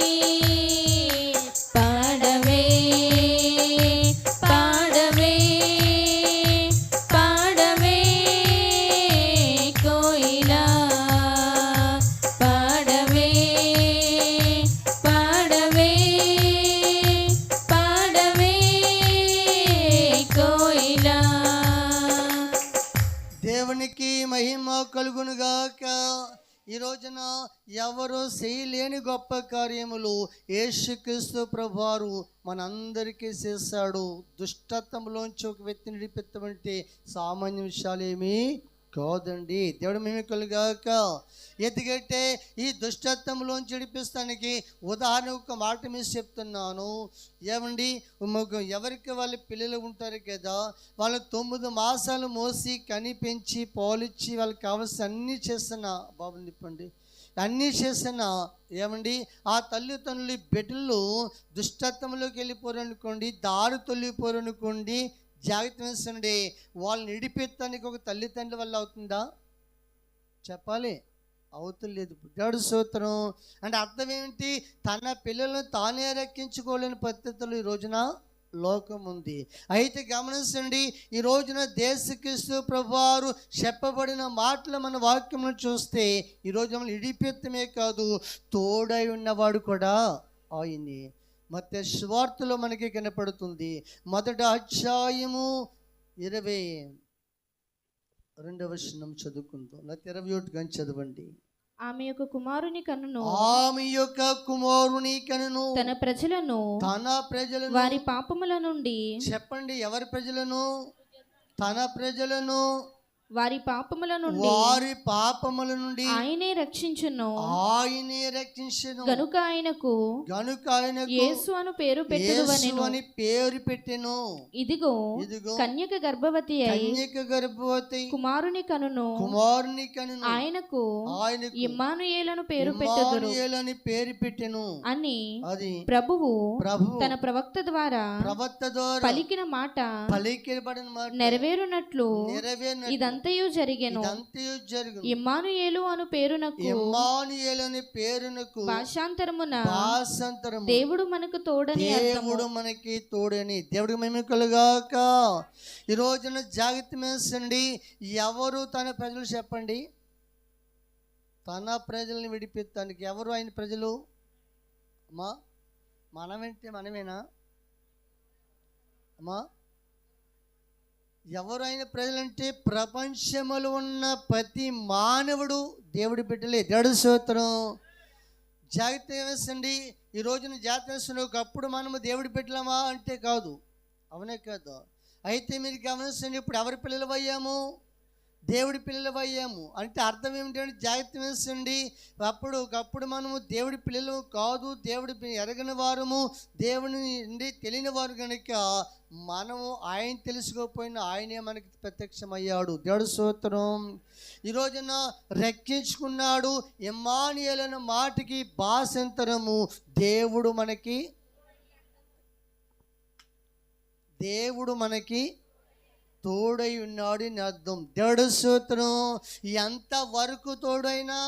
పాడవే పాడవే పాడవే కోయిలా. పాడవే పాడవే పాడవే కోయిలా. కలుగునుగాక. ఈ రోజున ఎవరు చేయలేని గొప్ప కార్యములు యేసుక్రీస్తు ప్రభువారు మనందరికీ చేశాడు. దుష్టత్వంలోంచి ఒక వ్యక్తిని విడిపించమంటే సామాన్య విషయాలు ఏమీ కాదండి. దేవుడు మేము కలుగాక. ఎందుకంటే ఈ దుష్టత్వంలోంచి విడిపిస్తానికి ఉదాహరణ ఒక మాట మీద చెప్తున్నాను. ఏమండి, ఎవరికి వాళ్ళ పిల్లలు ఉంటారు కదా, వాళ్ళు 9 మాసాలు మోసి కనిపెంచి పాలిచ్చి వాళ్ళకి కావాల్సిన అన్నీ చేసిన బాబుని తిప్పండి అన్నీ చేసిన ఏమండి ఆ తల్లిదండ్రులు బిడ్డలు దుష్టత్వంలోకి వెళ్ళిపోరనుకోండి, దారి తొలిపోరనుకోండి, జాగ్రత్త వహించండి. వాళ్ళని విడిపెత్తానికి ఒక తల్లిదండ్రుల వల్ల అవుతుందా? చెప్పాలి, అవుతులేదు. దేవుడి స్తోత్రం. అంటే అర్థం ఏమిటి? తన పిల్లలను తానే రక్షించుకోలేని పద్ధతులు ఈ రోజున లోకం ఉంది. అయితే గమనించండి, ఈ రోజున యేసుక్రీస్తు ప్రభువారు చెప్పబడిన మాటలు మన వాక్యమును చూస్తే ఈ రోజు మనం విడిపెత్తమే కాదు, తోడై ఉన్నవాడు కూడా ఆయనే. మత్తయి సువార్తలో మనకి కనపడుతుంది. 1వ అధ్యాయము 22వ వచనం చదువుకుందాం. లేకపోతే 21 కానీ చదవండి. ఆమె యొక్క కుమారుని కనును తన ప్రజలను వారి పాపముల నుండి. చెప్పండి, ఎవరి ప్రజలను? తన ప్రజలను వారి పాపముల నుండి ఆయనే రక్షించును. గనుక ఆయనకు యేసు అను పేరు పెట్టెను. ఇదిగో కన్యక గర్భవతి కుమారుని కనును. ఆయనకు ఇమ్మానుయేలను పేరు పెట్టెను అని ప్రభువు తన ప్రవక్త ద్వారా పలికిన మాట నెరవేరునట్లు ఇదంతయు జరిగెను. ఇమ్మానుయేలు అను పేరునకు భాషాంతరమున దేవుడు మనకు తోడని. దేవుడికి మహిమ కలుగాక. ఈ రోజున జాగ్రత్త వేసండి. ఎవరు తన ప్రజలు? చెప్పండి, తన ప్రజల్ని విడిపించడానికి ఎవరు ఆయన ప్రజలు? అమ్మా, మనమేంటే మనమేనా అమ్మా? ఎవరైనా ప్రజలంటే ప్రపంచములో ఉన్న ప్రతి మానవుడు దేవుడి బిడ్డలే. దేవుడి స్తోత్రం. జాగ్రత్త వేసండి. ఈ రోజున జాగ్రత్త వేసిన ఒకప్పుడు మనము దేవుడి బిడ్డలమా అంటే కాదు, అవునే కాదు. అయితే మీరు గమనించండి, ఇప్పుడు ఎవరి పిల్లలు అయ్యాము? దేవుడి పిల్లలు అయ్యాము. అంటే అర్థం ఏమిటంటే జాగ్రత్త వేసండి, ఒకప్పుడు మనము దేవుడి పిల్లలు కాదు, దేవుడి ఎరగని వారము, దేవుని తెలియని వారు కనుక మనము ఆయన తెలుసుకోకపోయినా ఆయనే మనకి ప్రత్యక్షమయ్యాడు. దేవుడి స్తోత్రం. ఈ రోజున రక్షించుకున్నాడు. ఇమ్మానుయేలు మాటకి భాషాంతరము దేవుడు మనకి తోడై ఉన్నాడు అని అర్థం. దేవుడి స్తోత్రం. ఎంత వరకు తోడైనా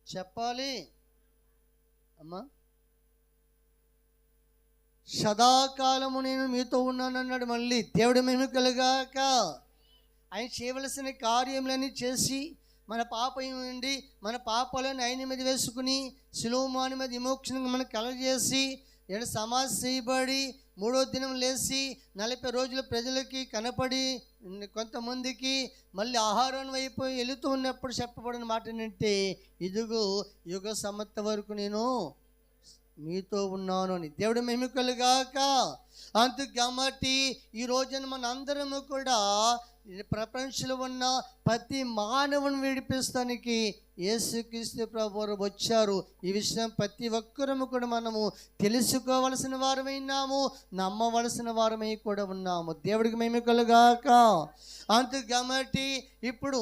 చెప్పాలి అమ్మా? సదాకాలము నేను మీతో ఉన్నాను అన్నాడు. మళ్ళీ దేవుడి మహిమ కలుగాక. ఆయన చేయవలసిన కార్యములన్నీ చేసి మన మన పాపాలను ఆయన మీద వేసుకుని శిలువమాని మీద విమోక్షణకు మనకు కలగజేసి సమాధి చేయబడి 3వ దినం లేచి 40 రోజులు ప్రజలకి కనపడి కొంతమందికి మళ్ళీ ఆహారం వైపు వెళుతూ ఉన్నప్పుడు చెప్పబడిన మాట ఏంటంటే, ఇదిగో యుగ సమాప్తి వరకు నేను మీతో ఉన్నాను అని. దేవుడు మహిమ కలుగాక. అందుకు కాబట్టి ఈ రోజున మన అందరము కూడా ప్రపంచంలో ఉన్న ప్రతి మానవుని విడిపిస్తానికి యేసుక్రీస్తు ప్రభువారు వచ్చారు. ఈ విషయం ప్రతి ఒక్కరము కూడా మనము తెలుసుకోవలసిన వారమైనాము, నమ్మవలసిన వారమై కూడా ఉన్నాము. దేవుడికి మహిమ కలుగాక. అందుకు కాబట్టి ఇప్పుడు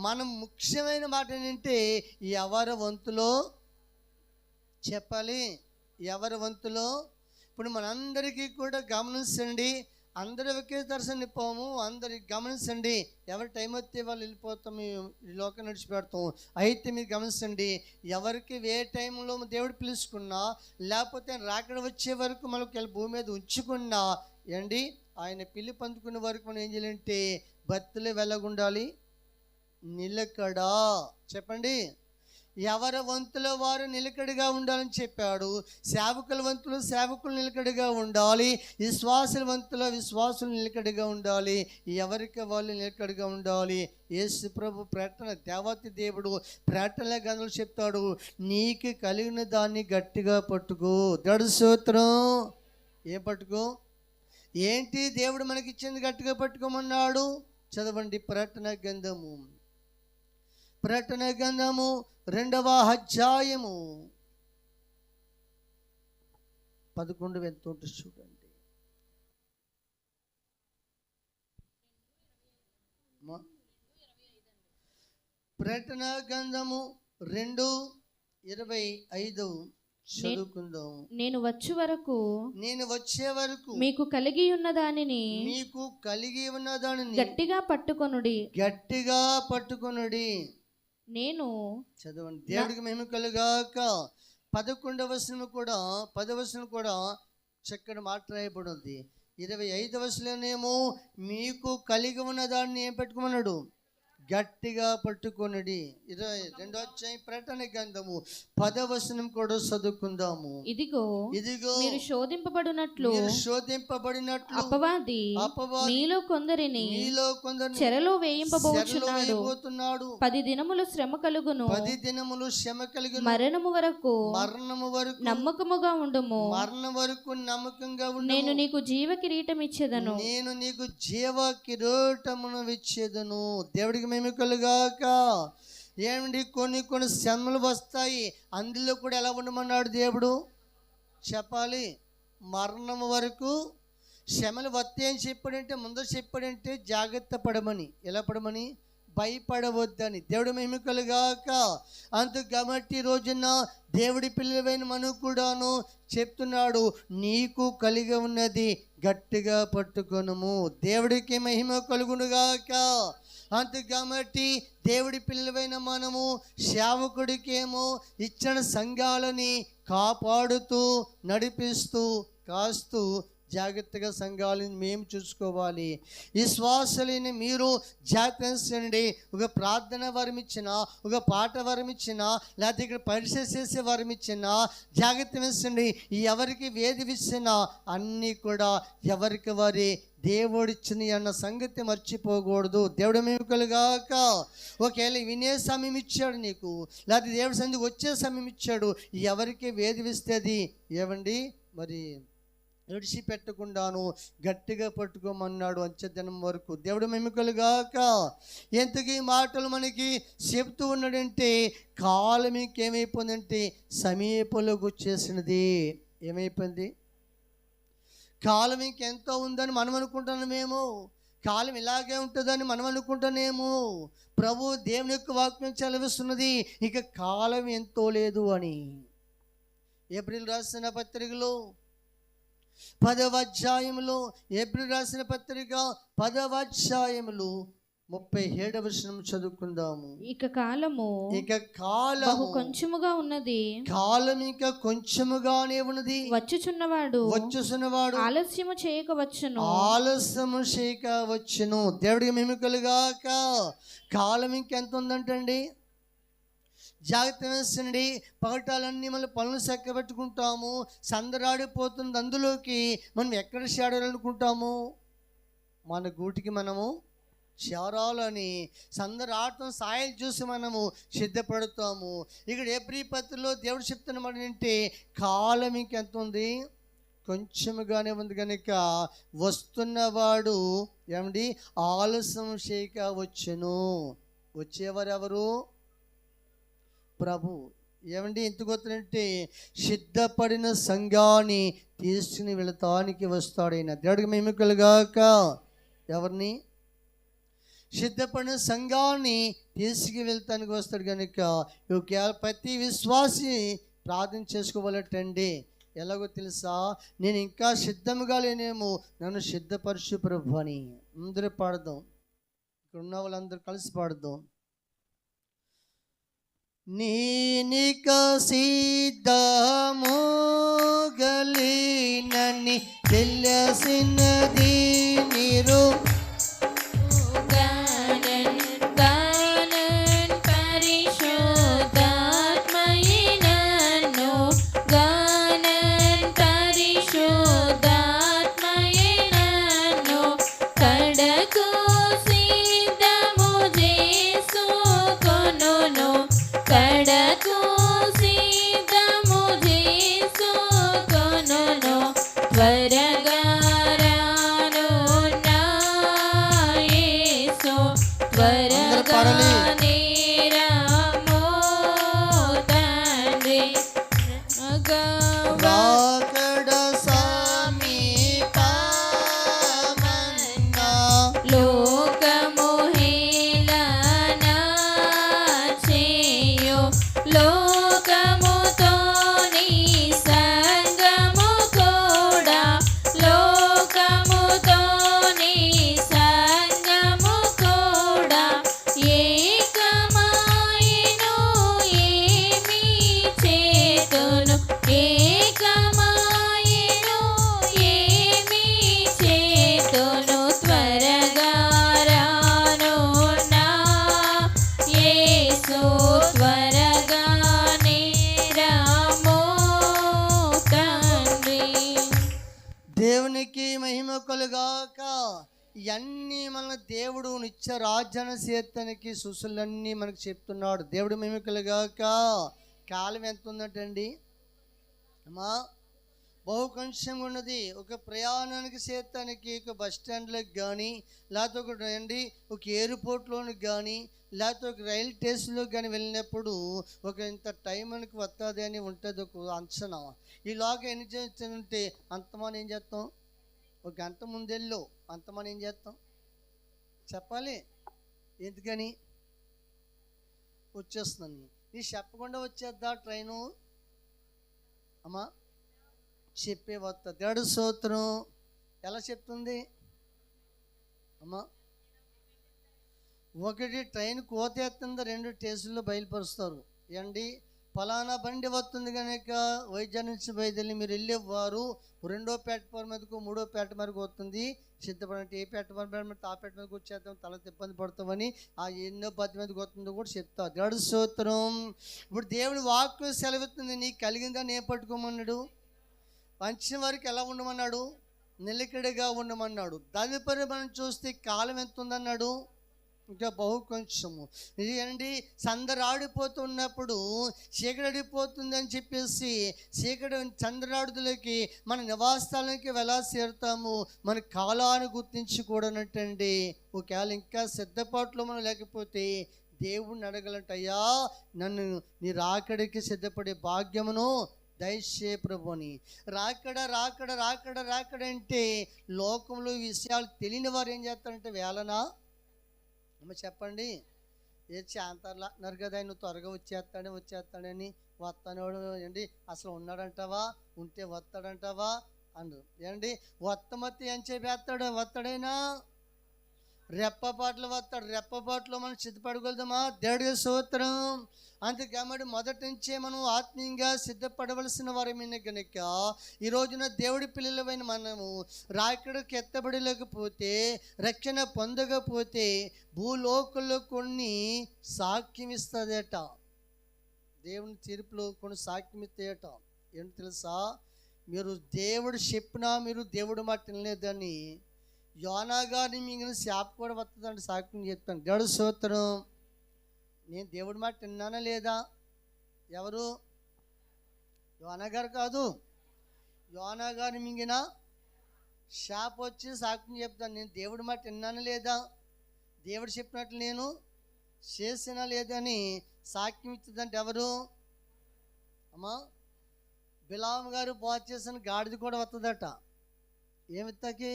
మనం ముఖ్యమైన మాట ఏంటంటే, ఎవరి వంతులో చెప్పాలి, ఎవరి వంతులో. ఇప్పుడు మనందరికీ కూడా గమనించండి, అందరూ ఒకే దర్శనం పోము. అందరికి గమనించండి, ఎవరి టైం వస్తే వాళ్ళు వెళ్ళిపోతాం, ఈ లోకం నడిచిపెడతాం. అయితే మీరు గమనించండి, ఎవరికి ఏ టైంలో దేవుడు పిలుచుకున్నా, లేకపోతే రాకడ వచ్చే వరకు మనకు భూమి మీద ఉంచుకున్నా ఏండి, ఆయన పిలుపు అందుకునే వరకు మనం ఏం చేయాలంటే భక్తులే వెళ్ళగుండాలి, నిలకడా. చెప్పండి, ఎవరి వంతుల వారు నిలకడగా ఉండాలని చెప్పాడు. సేవకుల వంతులు సేవకులు నిలకడగా ఉండాలి, విశ్వాసుల వంతుల విశ్వాసులు నిలకడగా ఉండాలి, ఎవరికి వాళ్ళు నిలకడగా ఉండాలి. యేసు ప్రభు ప్రకటన దేవతి దేవుడు ప్రకటన గంటలు చెప్తాడు, నీకు కలిగిన దాన్ని గట్టిగా పట్టుకో. దేవుడి స్తోత్రం. ఏం పట్టుకో? ఏంటి దేవుడు మనకి ఇచ్చింది గట్టిగా పట్టుకోమన్నాడు? చదవండి ప్రకటన గ్రంథము, ప్రకటన గ్రంథము 2వ అధ్యాయము 11 ఎంత ఉంటుంది చూడండి. ప్రకటన గ్రంథము 2:25 చదువుకుందాం. నేను వచ్చే వరకు మీకు కలిగి ఉన్న దానిని గట్టిగా పట్టుకొనుడి. నేను చదవండి. దేవుడికి మేము కలుగాక. 11వ వచనం కూడా చక్కటి మాట రాయబడింది. 25వ వచనంలోనేమో మీకు కలిగి ఉన్న దాన్ని ఏం పెట్టుకోమన్నాడు? గట్టిగా పట్టుకొనుడి. 22వ అధ్యాయం ప్రకటన గ్రంథము 10వ వచనం కూడా చదువుకుందాము. ఇదిగో మీరు శోధింపబడినట్లు అపవాది మీలో కొందరిని చెరలో వేయింపబోచున్నాడు. 10 దినములు శ్రమ కలుగును. మరణము వరకు నమ్మకముగా ఉండుము. నేను నీకు జీవ కిరీటం ఇచ్చేదను. దేవుడికి మేము కలుగాక. ఏమండి, కొన్ని శ్రమలు వస్తాయి, అందులో కూడా ఎలా ఉండమన్నాడు దేవుడు చెప్పాలి. మరణం వరకు శ్రమలు వస్తాయి అని చెప్పాడంటే, ముందు చెప్పాడంటే జాగ్రత్త పడమని. ఎలా పడమని? భయపడవద్దని. దేవుడు మేము కలుగాక. అందుకు కాబట్టి రోజున దేవుడి పిల్లలైన మనం కూడాను చెప్తున్నాడు, నీకు కలిగి ఉన్నది గట్టిగా పట్టుకొనుము. దేవుడికి మహిమ కలుగునుగాక. అందుకు కాబట్టి దేవుడి పిల్లలైన మనము సేవకుడికేమో ఇచ్చిన సంఘాలని కాపాడుతూ నడిపిస్తూ కాస్తూ జాగ్రత్తగా సంఘాలను మేము చూసుకోవాలి. విశ్వాసులని మీరు జాగ్రత్త. ఒక ప్రార్థన వరం ఇచ్చినా, ఒక పాట వరం ఇచ్చినా, లేకపోతే ఇక్కడ పరిచయం చేసే వరం ఇచ్చినా జాగ్రత్త వహించండి. ఎవరికి వేది ఇచ్చినా అన్నీ కూడా ఎవరికి వారి దేవుడిచ్చింది అన్న సంగతి మర్చిపోకూడదు. దేవుడు మేము కలుగాక. ఒకవేళ వినే సమయం ఇచ్చాడు నీకు, లేకపోతే దేవుడి సంధికి వచ్చే సమయం ఇచ్చాడు, ఎవరికి వేది ఇస్తుంది ఏమండి మరి విడిచిపెట్టకుండాను గట్టిగా పట్టుకోమన్నాడు అంచెదినం వరకు. దేవుడు మేము కలుగాక. ఎంతకీ మాటలు మనకి చెప్తూ ఉన్నాడంటే, కాలం ఇంకేమైపోయిందంటే సమీపంలోకి వచ్చేసినది. ఏమైపోయింది? కాలం ఇంకెంతో ఉందని మనం అనుకుంటున్నామేమో, కాలం ఇలాగే ఉంటుందని మనం అనుకుంటున్నామేమో. ప్రభు దేవుని యొక్క వాక్యం చదివిస్తున్నది ఇక కాలం ఎంతో లేదు అని. ఏప్రిల్ రాసిన పత్రికలో 10వ అధ్యాయంలో, ఏప్రిల్ రాసిన పత్రిక 10వ అధ్యాయంలో 37వ వచనం చదువుకుందాము. ఇక కాలము కొంచెముగా ఉన్నది. కాలం ఇంకా కొంచెముగానే ఉన్నది. వచ్చుచున్నవాడు ఆలస్యము చేయకవచ్చును. దేవుడికి మేము కలుగాక. కాలం ఇంకెంత ఉందంటండి? జాగ్రత్త వేసండి. పగటాలన్నీ మనం పనులు చక్కబెట్టుకుంటాము, సందరాడిపోతుంది. అందులోకి మనం ఎక్కడ చేరాలనుకుంటాము? మన గూటికి మనము చేరాలని సందరాటం సాయలు చూసి మనము సిద్ధపడతాము. ఇక్కడ ఏప్రిల్ పత్రికలో దేవుడు చెప్తున్నమాట ఏంటి? కాలం ఇంకెంత ఉంది? కొంచెముగానే ఉంది కనుక వస్తున్నవాడు ఏమండి ఆలస్యం చేయక వచ్చును. వచ్చేవారు ఎవరు? ప్రభు. ఏమండి ఎందుకు వస్తుందంటే, సిద్ధపడిన సంఘాన్ని తీసుకుని వెళతానికి వస్తాడైనా. దేవుడికి మేము కలుగాక. ఎవరిని? సిద్ధపడిన సంఘాన్ని తీసుకు వెళ్తానికి వస్తాడు కనుక ప్రతి విశ్వాసి ప్రార్థన చేసుకోవాలటండి. ఎలాగో తెలుసా? నేను ఇంకా సిద్ధముగా లేనేమో, నన్ను సిద్ధపరచు ప్రభు అని. అందరూ పాడదాం, ఇక్కడ ఉన్న వాళ్ళందరూ కలిసి పాడదాం. నీనిక సిద్ధము గలినని తెలిసినది మీరు పరిశోధ ఇవన్నీ మన దేవుడు నిత్య రాజ్యాన్ని చేతానికి సుసులన్నీ మనకు చెప్తున్నాడు. దేవుడు మేమికలుగాక. కాలం ఎంత ఉందంటండి అమ్మా? బహు కొంచెంగా ఉన్నది. ఒక ప్రయాణానికి చేతానికి ఒక బస్ స్టాండ్లకు కానీ, లేకపోతే ఒక ఎయిర్పోర్ట్లోనికి కానీ, లేకపోతే ఒక రైలు స్టేషన్లోకి కానీ వెళ్ళినప్పుడు ఒక ఇంత టైం మనకి వస్తుంది అని ఉంటుంది ఒక అంచనా. ఈలోగా ఎన్ని చేస్తుంటే అంతమని ఏం చేస్తాం? ఒక గంట ముందెళ్ళు అంతమని ఏం చేస్తాం చెప్పాలి. ఎందుకని? వచ్చేస్తుంది. నీ చెప్పకుండా వచ్చేద్దా ట్రైను అమ్మా? చెప్పే వస్తా. దేవుడు స్తోత్రం. ఎలా చెప్తుంది అమ్మా? ఒకటి ట్రైన్ కోతేస్తుంది, 2 స్టేషన్లో బయలుపరుస్తారు. ఏండి ఫలానా బండి వస్తుంది కనుక వైద్యం నుంచి బయలుదేరి మీరు వెళ్ళేవారు 2వ ప్లాట్ఫామ్ మీదకు 3వ ప్లాట్ఫామ్ మీదకు వస్తుంది, సిద్ధపడంటే ఏ ప్లాట్ఫామ్ ఆ ప్లాట్ఫామ్ మీదకి వచ్చేద్దాం, తలతో ఇబ్బంది పడతామని ఆ ఎన్నో 10 మీదకి వస్తుందో కూడా చెప్తారు. దేవుడు స్తోత్రం. ఇప్పుడు దేవుడు వాక్కు సెలవుతుంది. నీకు కలిగిందని ఏం పట్టుకోమన్నాడు? పంచిన వారికి ఎలా ఉండమన్నాడు? నిలకడగా ఉండమన్నాడు. తదుపరి మనం చూస్తే కాలం ఎంత ఉందన్నాడు? ఇంకా బహు కొంచెము. ఇది చంద్రాడిపోతున్నప్పుడు చీకటడిపోతుంది అని చెప్పేసి చంద్రాడులకి మన నివాసాలకి ఎలా చేరుతాము? మన కాలాన్ని గుర్తించకూడనట్టండి. ఒకవేళ ఇంకా సిద్ధపాటులో మనం లేకపోతే దేవుడిని అడగలంటయ్యా, నన్ను నీ రాకడికి సిద్ధపడే భాగ్యమును దయచే ప్రభుని. రాకడ అంటే లోకంలో విషయాలు తెలియని వారు ఏం చేస్తారంటే వేళనా అమ్మ చెప్పండి, ఏ చాంతర్లా అన్నారు కదా, నువ్వు త్వరగా వచ్చేస్తాడని వస్తానోడు ఏంటి అసలు ఉన్నాడంటావా? ఉంటే వస్తాడంటావా అన్నారు. ఏంటి వత్తమత్తి అని చెప్పేస్తాడు. వస్తాడైనా రెప్పపాట్లు వస్తాడు. రెప్పపాట్లో మనం సిద్ధపడగలుగుతామా? దేవుడికి స్తోత్రం. అందుకే మొదటి నుంచే మనం ఆత్మీయంగా సిద్ధపడవలసిన వారమైన కనుక ఈ రోజున దేవుడి పిల్లలమైన మనము రాకడకు ఎత్తబడలేకపోతే, రక్షణ పొందకపోతే భూలోకంలో కొన్ని సాక్ష్యం ఇస్తుందట. దేవుని తీర్పులో కొన్ని సాక్ష్యం ఇస్తాయట. ఏంటి తెలుసా? మీరు దేవుడు చెప్పినా మీరు దేవుడు మాట వినలేదని యోనా గారిని మిగిలిన శాప కూడా వస్తుందండి. సాక్ష్యం చెప్తాను. దేవుడు స్తోత్రం. నేను దేవుడి మాట విన్నానా లేదా? ఎవరు? యోనా గారు కాదు. యోనా గారిని మింగిన శాప వచ్చి సాక్ష్యం చెప్తాను. నేను దేవుడి మాట విన్నానా లేదా? దేవుడు చెప్పినట్లు నేను చేసినా లేదని సాక్ష్యం ఇస్తుందంటే ఎవరు అమ్మా? బిలాం గారు బాగు చేసిన గాడిది కూడా వస్తుందట. ఏమిత్తకి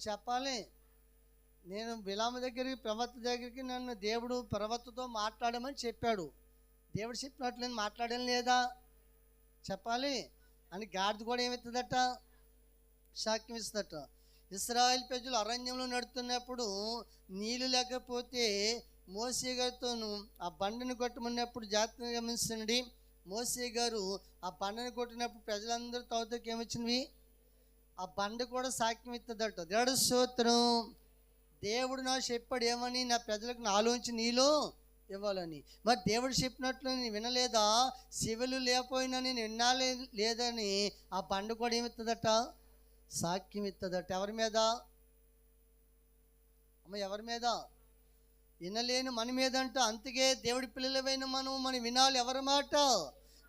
చెప్పాలి. నేను బిలాము దగ్గరికి ప్రవక్త దగ్గరికి నన్ను దేవుడు ప్రవక్తతో మాట్లాడమని చెప్పాడు. దేవుడు చెప్పినట్లు నేను మాట్లాడడం లేదా చెప్పాలి అని గాడిద కూడా ఏమవుతుందట? సాక్ష్యం ఇస్తుందట. ఇశ్రాయేలు ప్రజలు అరణ్యంలో నడుతున్నప్పుడు నీళ్ళు లేకపోతే మోసే గారితోను ఆ బండను కొట్టమన్నప్పుడు జాగ్రత్తగా గమనించండి. మోసే గారు ఆ బండను కొట్టినప్పుడు ప్రజలందరూ తవ్వుతకి ఏమొచ్చినవి? ఆ బండ కూడా సాక్ష్యం ఇస్తుందట. దేవుడు స్తోత్రం. దేవుడు నాకు చెప్పాడు ఏమని? నా ప్రజలకు నాలోంచి నీలో ఇవ్వాలని. మరి దేవుడు చెప్పినట్లు నేను వినలేదా? శివులు లేకపోయినా నేను వినాలే లేదని ఆ బండ కూడా ఏమిస్తుందట? సాక్ష్యం ఇస్తుందట. ఎవరి మీద అమ్మ? ఎవరి మీద? వినలేను మన మీద అంట. అందుకే దేవుడి పిల్లలమైన మనం వినాలి ఎవరి మాట?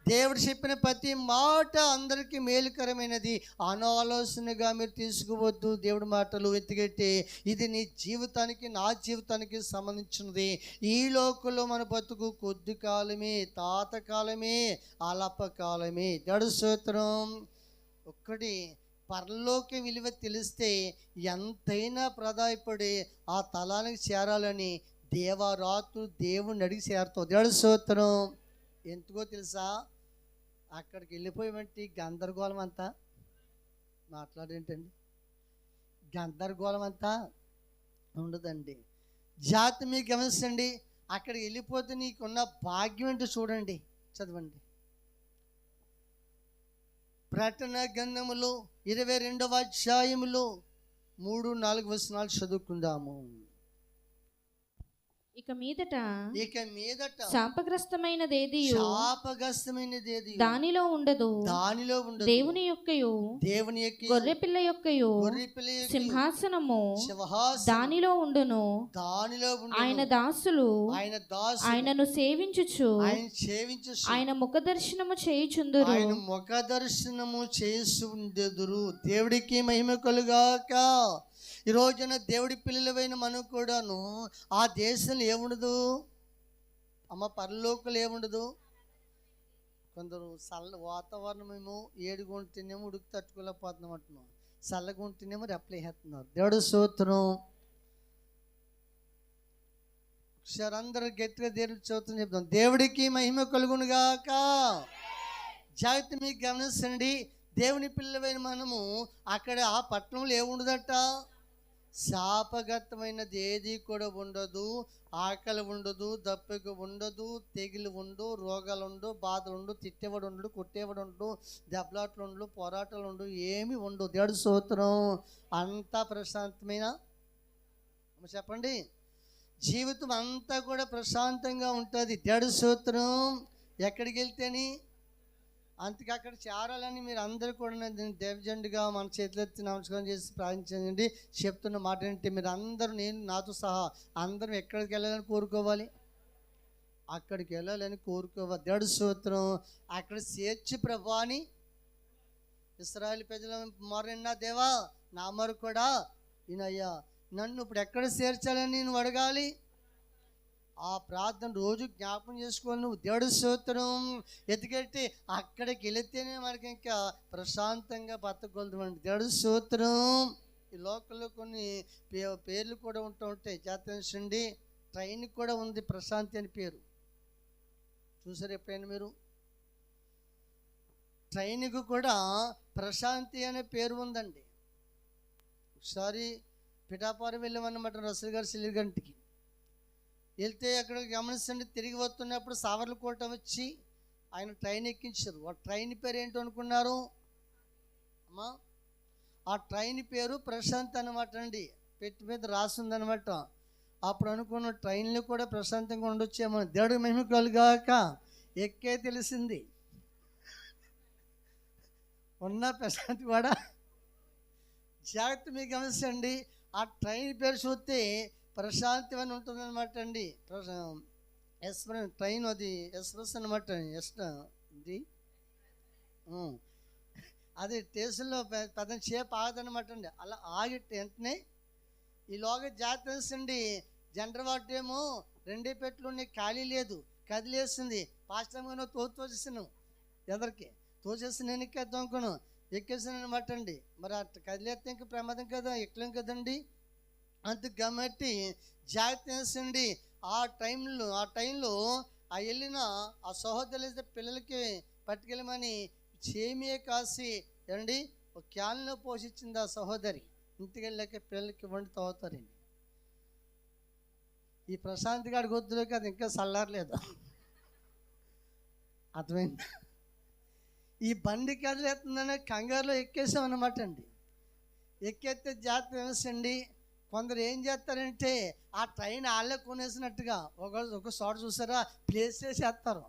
దేవుడు చెప్పిన ప్రతి మాట అందరికీ మేలుకరమైనది. అనాలోచనగా మీరు తీసుకువద్దు దేవుడి మాటలు. ఎందుకంటే ఇది నీ జీవితానికి నా జీవితానికి సంబంధించినది. ఈ లోకంలో మన బతుకు కొద్ది కాలమే, తాతకాలమే, అల్పకాలమే. దేవుడి స్తోత్రం. ఒక్కటి పరలోక విలువ తెలిస్తే ఎంతైనా ప్రదాయపడి ఆ తలానికి చేరాలని దేవరాత్రు దేవుడిని అడిగి చేరుతావు. దేవుడి స్తోత్రం. ఎందుకో తెలుసా? అక్కడికి వెళ్ళిపోయేవంటి గందరగోళం అంతా మాట్లాడేంటండి, గందరగోళం అంతా ఉండదండి. జాతి మీకు గమనించండి. అక్కడికి వెళ్ళిపోతే నీకున్న భాగ్యం ఏంటో చూడండి. చదవండి. ప్రకటన గ్రంథములో 22వ అధ్యాయములో 3-4 వచనాలు చదువుకుందాము. ఇక మీదట శాపగ్రస్తమైనదేది దానిలో ఉండదు. దేవుని యొక్కయు గొర్రెపిల్ల యొక్కయు సింహాసనము దానిలో ఉండును. ఆయన దాసులు ఆయనను సేవించుచు ఆయన ముఖ దర్శనము చేయుచుందురు. ముఖ దర్శనము చేసుండెదురు. దేవుడికి మహిమ కలుగాక. ఈ రోజున దేవుడి పిల్లలమైన మనం కూడాను ఆ దేశంలో ఏముండదు అమ్మ, పరలోకలు ఏముండదు. కొందరు వాతావరణం ఏమో ఏడుగుంటేనేమో ఉడుకు తట్టుకోలేకపోతున్నాం అంటున్నాం, చల్లగుంటేనేమో రెప్పలేస్తున్నారు. దేవుడు స్తోత్రం. ఒకసారి అందరూ గట్టిగా దేవుడికి స్తోత్రం చెప్తాం. దేవుడికి మహిమ కలుగునుగాక. జాగ్రత్త మీకు గమనించండి, దేవుని పిల్లలైన మనము అక్కడ ఆ పట్టణంలో ఏముండదట, శాపగతమైనది ఏది కూడా ఉండదు. ఆకలి ఉండదు, దప్పిక ఉండదు, తెగులు ఉండు, రోగాలు ఉండు, బాధలు ఉండు, తిట్టేవాడు ఉండడు, కొట్టేవాడు ఉండు, దెబ్బలాట్లు ఉండు, పోరాటాలు ఉండు, ఏమి ఉండవు. దేవుడి స్తోత్రం. అంతా ప్రశాంతమైన చెప్పండి, జీవితం అంతా కూడా ప్రశాంతంగా ఉంటుంది. దేవుడి స్తోత్రం. ఎక్కడికి వెళ్తేని అందుకే అక్కడ చేరాలని మీరు అందరూ కూడా దేవజండుగా మన చేతులెత్తి నమస్కారం చేసి ప్రార్థించండి. చెప్తున్న మాట ఏంటి, మీరు అందరూ, నేను నాతో సహా అందరం ఎక్కడికి వెళ్ళాలని కోరుకోవాలి, అక్కడికి వెళ్ళాలని కోరుకోవాలి. దేవుడి స్తోత్రం. అక్కడ చేర్చి ప్రభా అని ఇశ్రాయేలు ప్రజల మొరన్నా, దేవా నా మొర కూడా ఈయనయ్యా, నన్ను ఇప్పుడు ఎక్కడ చేర్చాలని నేను అడగాలి. ఆ ప్రార్థన రోజు జ్ఞాపకం చేసుకోవాలి నువ్వు. దేవుడి స్తోత్రం. ఎందుకంటే అక్కడికి వెళితేనే మనకి ఇంకా ప్రశాంతంగా బతకగలుగుతామండి. దేవుడి స్తోత్రం. ఈ లోకల్లో కొన్ని పేర్లు కూడా ఉంటూ ఉంటాయి. జాతీయండి ట్రైన్కి కూడా ఉంది ప్రశాంతి అని పేరు. చూసారు ఎప్పుడైనా మీరు? ట్రైన్కి కూడా ప్రశాంతి అనే పేరు ఉందండి. ఒకసారి పిఠాపురం వెళ్ళామన్నమాట రసల్ గారు సిలిగంటికి వెళ్తే అక్కడ గమనించండి, తిరిగి వస్తున్నప్పుడు సావర్లకోట వచ్చి ఆయన ట్రైన్ ఎక్కించారు. ఆ ట్రైన్ పేరు ఏంటో అనుకున్నారు అమ్మా? ఆ ట్రైన్ పేరు ప్రశాంత్ అనమాట అండి. పెట్టి మీద రాసిందనమాట. అప్పుడు అనుకున్న ట్రైన్లు కూడా ప్రశాంతంగా ఉండొచ్చేమో. దేవుడి మహిమ కలుగాక. ఎక్కే తెలిసింది ఉన్న ప్రశాంతి కూడా. జాగ్రత్త మీకు గమనించండి, ఆ ట్రైన్ పేరు చూస్తే ప్రశాంతి అని ఉంటుంది అనమాట అండి. ఎక్స్ప్రెస్ ట్రైన్, అది ఎక్స్ప్రెస్ అనమాట. ఇది అది స్టేషన్లో పెద్ద సేపు ఆగదనమాట అండి. అలా ఆగి వెంటనే ఈలోగా జాతీయండి జనరల్ వాటి ఏమో 2 పెట్లు ఉన్నాయి, ఖాళీ లేదు, కదిలేసింది. పాస్టర్గా తోసేసాను, ఎదరికి తోసేసి నేను ఎక్కేద్దాం అనుకోను, ఎక్కేసాను అనమాట అండి. మరి అట్లా కదిలేస్తే ఇంకా ప్రమాదం కదా, ఎక్కలేం కదండి. అందుకు కాబట్టి జాగ్రత్త. ఆ టైంలో ఆ వెళ్ళిన ఆ సహోదరులు పిల్లలకి పట్టుకెళ్ళమని చేమియే కాసి ఏమండి ఒక క్యాన్లో పోషించింది ఆ సహోదరి. ఇంటికి వెళ్ళాక పిల్లలకి వండి తాగుతారండి. ఈ ప్రశాంత్ గారి గొద్దులోకి అది ఇంకా చల్లారలేదు. అర్థమైంది? ఈ బండి కదిలేస్తుందనే కంగారులో ఎక్కేసాం అన్నమాట అండి. ఎక్కేస్తే జాగ్రత్త వేసండి. కొందరు ఏం చేస్తారంటే ఆ ట్రైన్ వాళ్ళే కొనేసినట్టుగా ఒక చోట చూసారా ప్లేస్ చేసేస్తారు.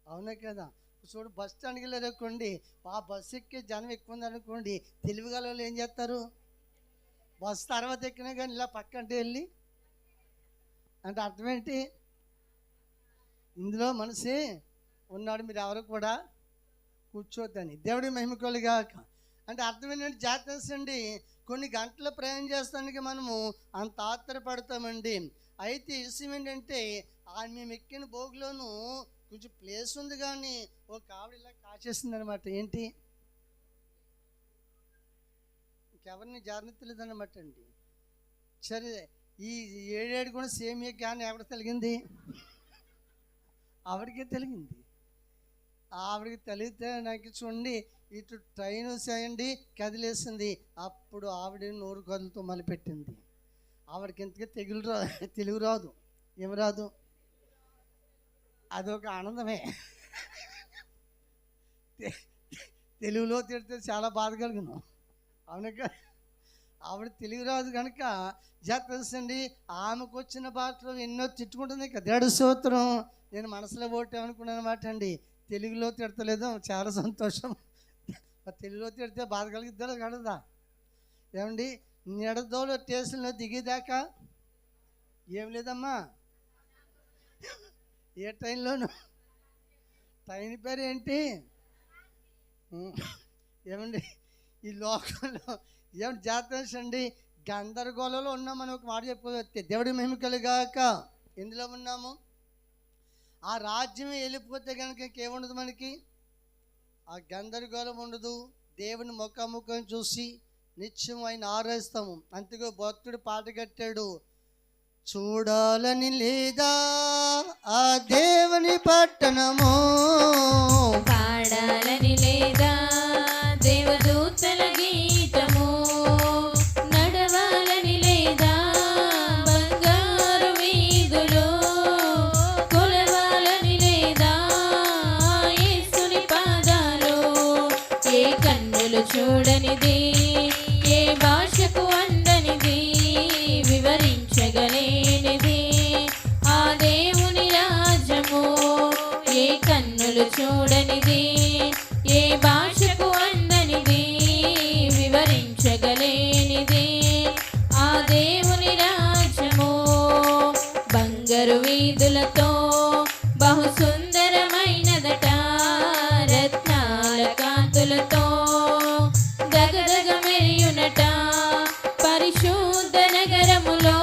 అవునే కదా? చూడు, బస్ స్టాండ్కి వెళ్ళారనుకోండి, ఆ బస్సు ఎక్కి జనం ఎక్కువ ఉందనుకోండి, తెలివిగల వాళ్ళు ఏం చేస్తారు, బస్సు తర్వాత ఎక్కినా కానీ ఇలా పక్కంటే వెళ్ళి అంటే అర్థం ఏంటి, ఇందులో మనిషి ఉన్నాడు, మీరు ఎవరు కూడా కూర్చోద్దని. దేవుడి మహిమ కలుగాక. అంటే అర్థం ఏంటంటే జాగ్రత్త. కొన్ని గంటల ప్రయాణం చేస్తానికి మనము అంత ఆత్రపడతామండి. అయితే విషయం ఏంటంటే మేము ఎక్కిన బోగులోనూ కొంచెం ప్లేస్ ఉంది, కానీ ఒక ఆవిడ ఇలా కాచేసింది అనమాట. ఏంటి, ఇంకెవరిని జాగ్రత్తలేదన్నమాట అండి. సరే, ఈ 7 కూడా సేమియా క్యాన్ ఎవడ తెలిగింది, ఆవిడకే తెలిగింది. ఆవిడకి తెలిగితే నాకు చూడండి, ఇటు ట్రైన్ చేయండి కదిలేసింది. అప్పుడు ఆవిడ నోరు కదులతో మొదలుపెట్టింది. ఆవిడకి ఇంతగా తెలుగు రాదు, ఏమి రాదు, అదొక ఆనందమే. తెలుగులో తిడితే చాలా బాధ కలిగినాం. అవునక ఆవిడ తెలుగు రాదు కనుక తెలుసండి, ఆమెకు వచ్చిన భాషలో ఎన్నో తిట్టుకుంటుంది కదా. దేవుడి స్తోత్రం. నేను మనసులో ఓటేమనుకున్నాను అనమాట అండి. తెలుగులో తిడతలేదు, చాలా సంతోషం. తెలుగులో తిడితే బాధ కలిగిద్దా కలదా? ఏమండి, నిడదోలు స్టేషన్లో దిగేదాకా ఏం లేదమ్మా. ఏ ట్రైన్లోను? ట్రైన్ పేరు ఏంటి? ఏమండి, ఈ లోకంలో ఏమిటి జాగ్రత్త అండి, గందరగోళంలో ఉన్నామని ఒక మాట చెప్పుకోవచ్చు. దేవుడి మహిమ కలుగాక. ఎందులో ఉన్నాము? ఆ రాజ్యం వెళ్ళిపోతే కనుక ఇంకేముండదు మనకి, ఆ గందరగోళం ఉండదు. దేవుని ముఖాముఖం చూసి నిత్యం ఆయన ఆరాధిస్తాము. అంతగా భక్తుడు పాట కట్టాడు, చూడాలని లేదా ఆ దేవుని పట్టణము, పాడాలని లేదా దేవదూతల గీతము, నడవాలని లేదా బంగారు వీధులో, కొలవాలని లేదా యేసుని పాదాలు. ఏ కన్నులు చూడనిది, ఏ భాషకు అందనిది, వివరించగలేనిది ఆ దేవుని రాజ్యము. ఏ కన్నులు చూడనిది, ఏ భాషకు అందనిది, వివరించగలేనిది ఆ దేవుని రాజ్యము. బంగారు వీధులతో బహు సుందరమైనదట, రత్నాల కాంతులతో దగదగ మెరియునట. పరిశుద్ధ నగరములో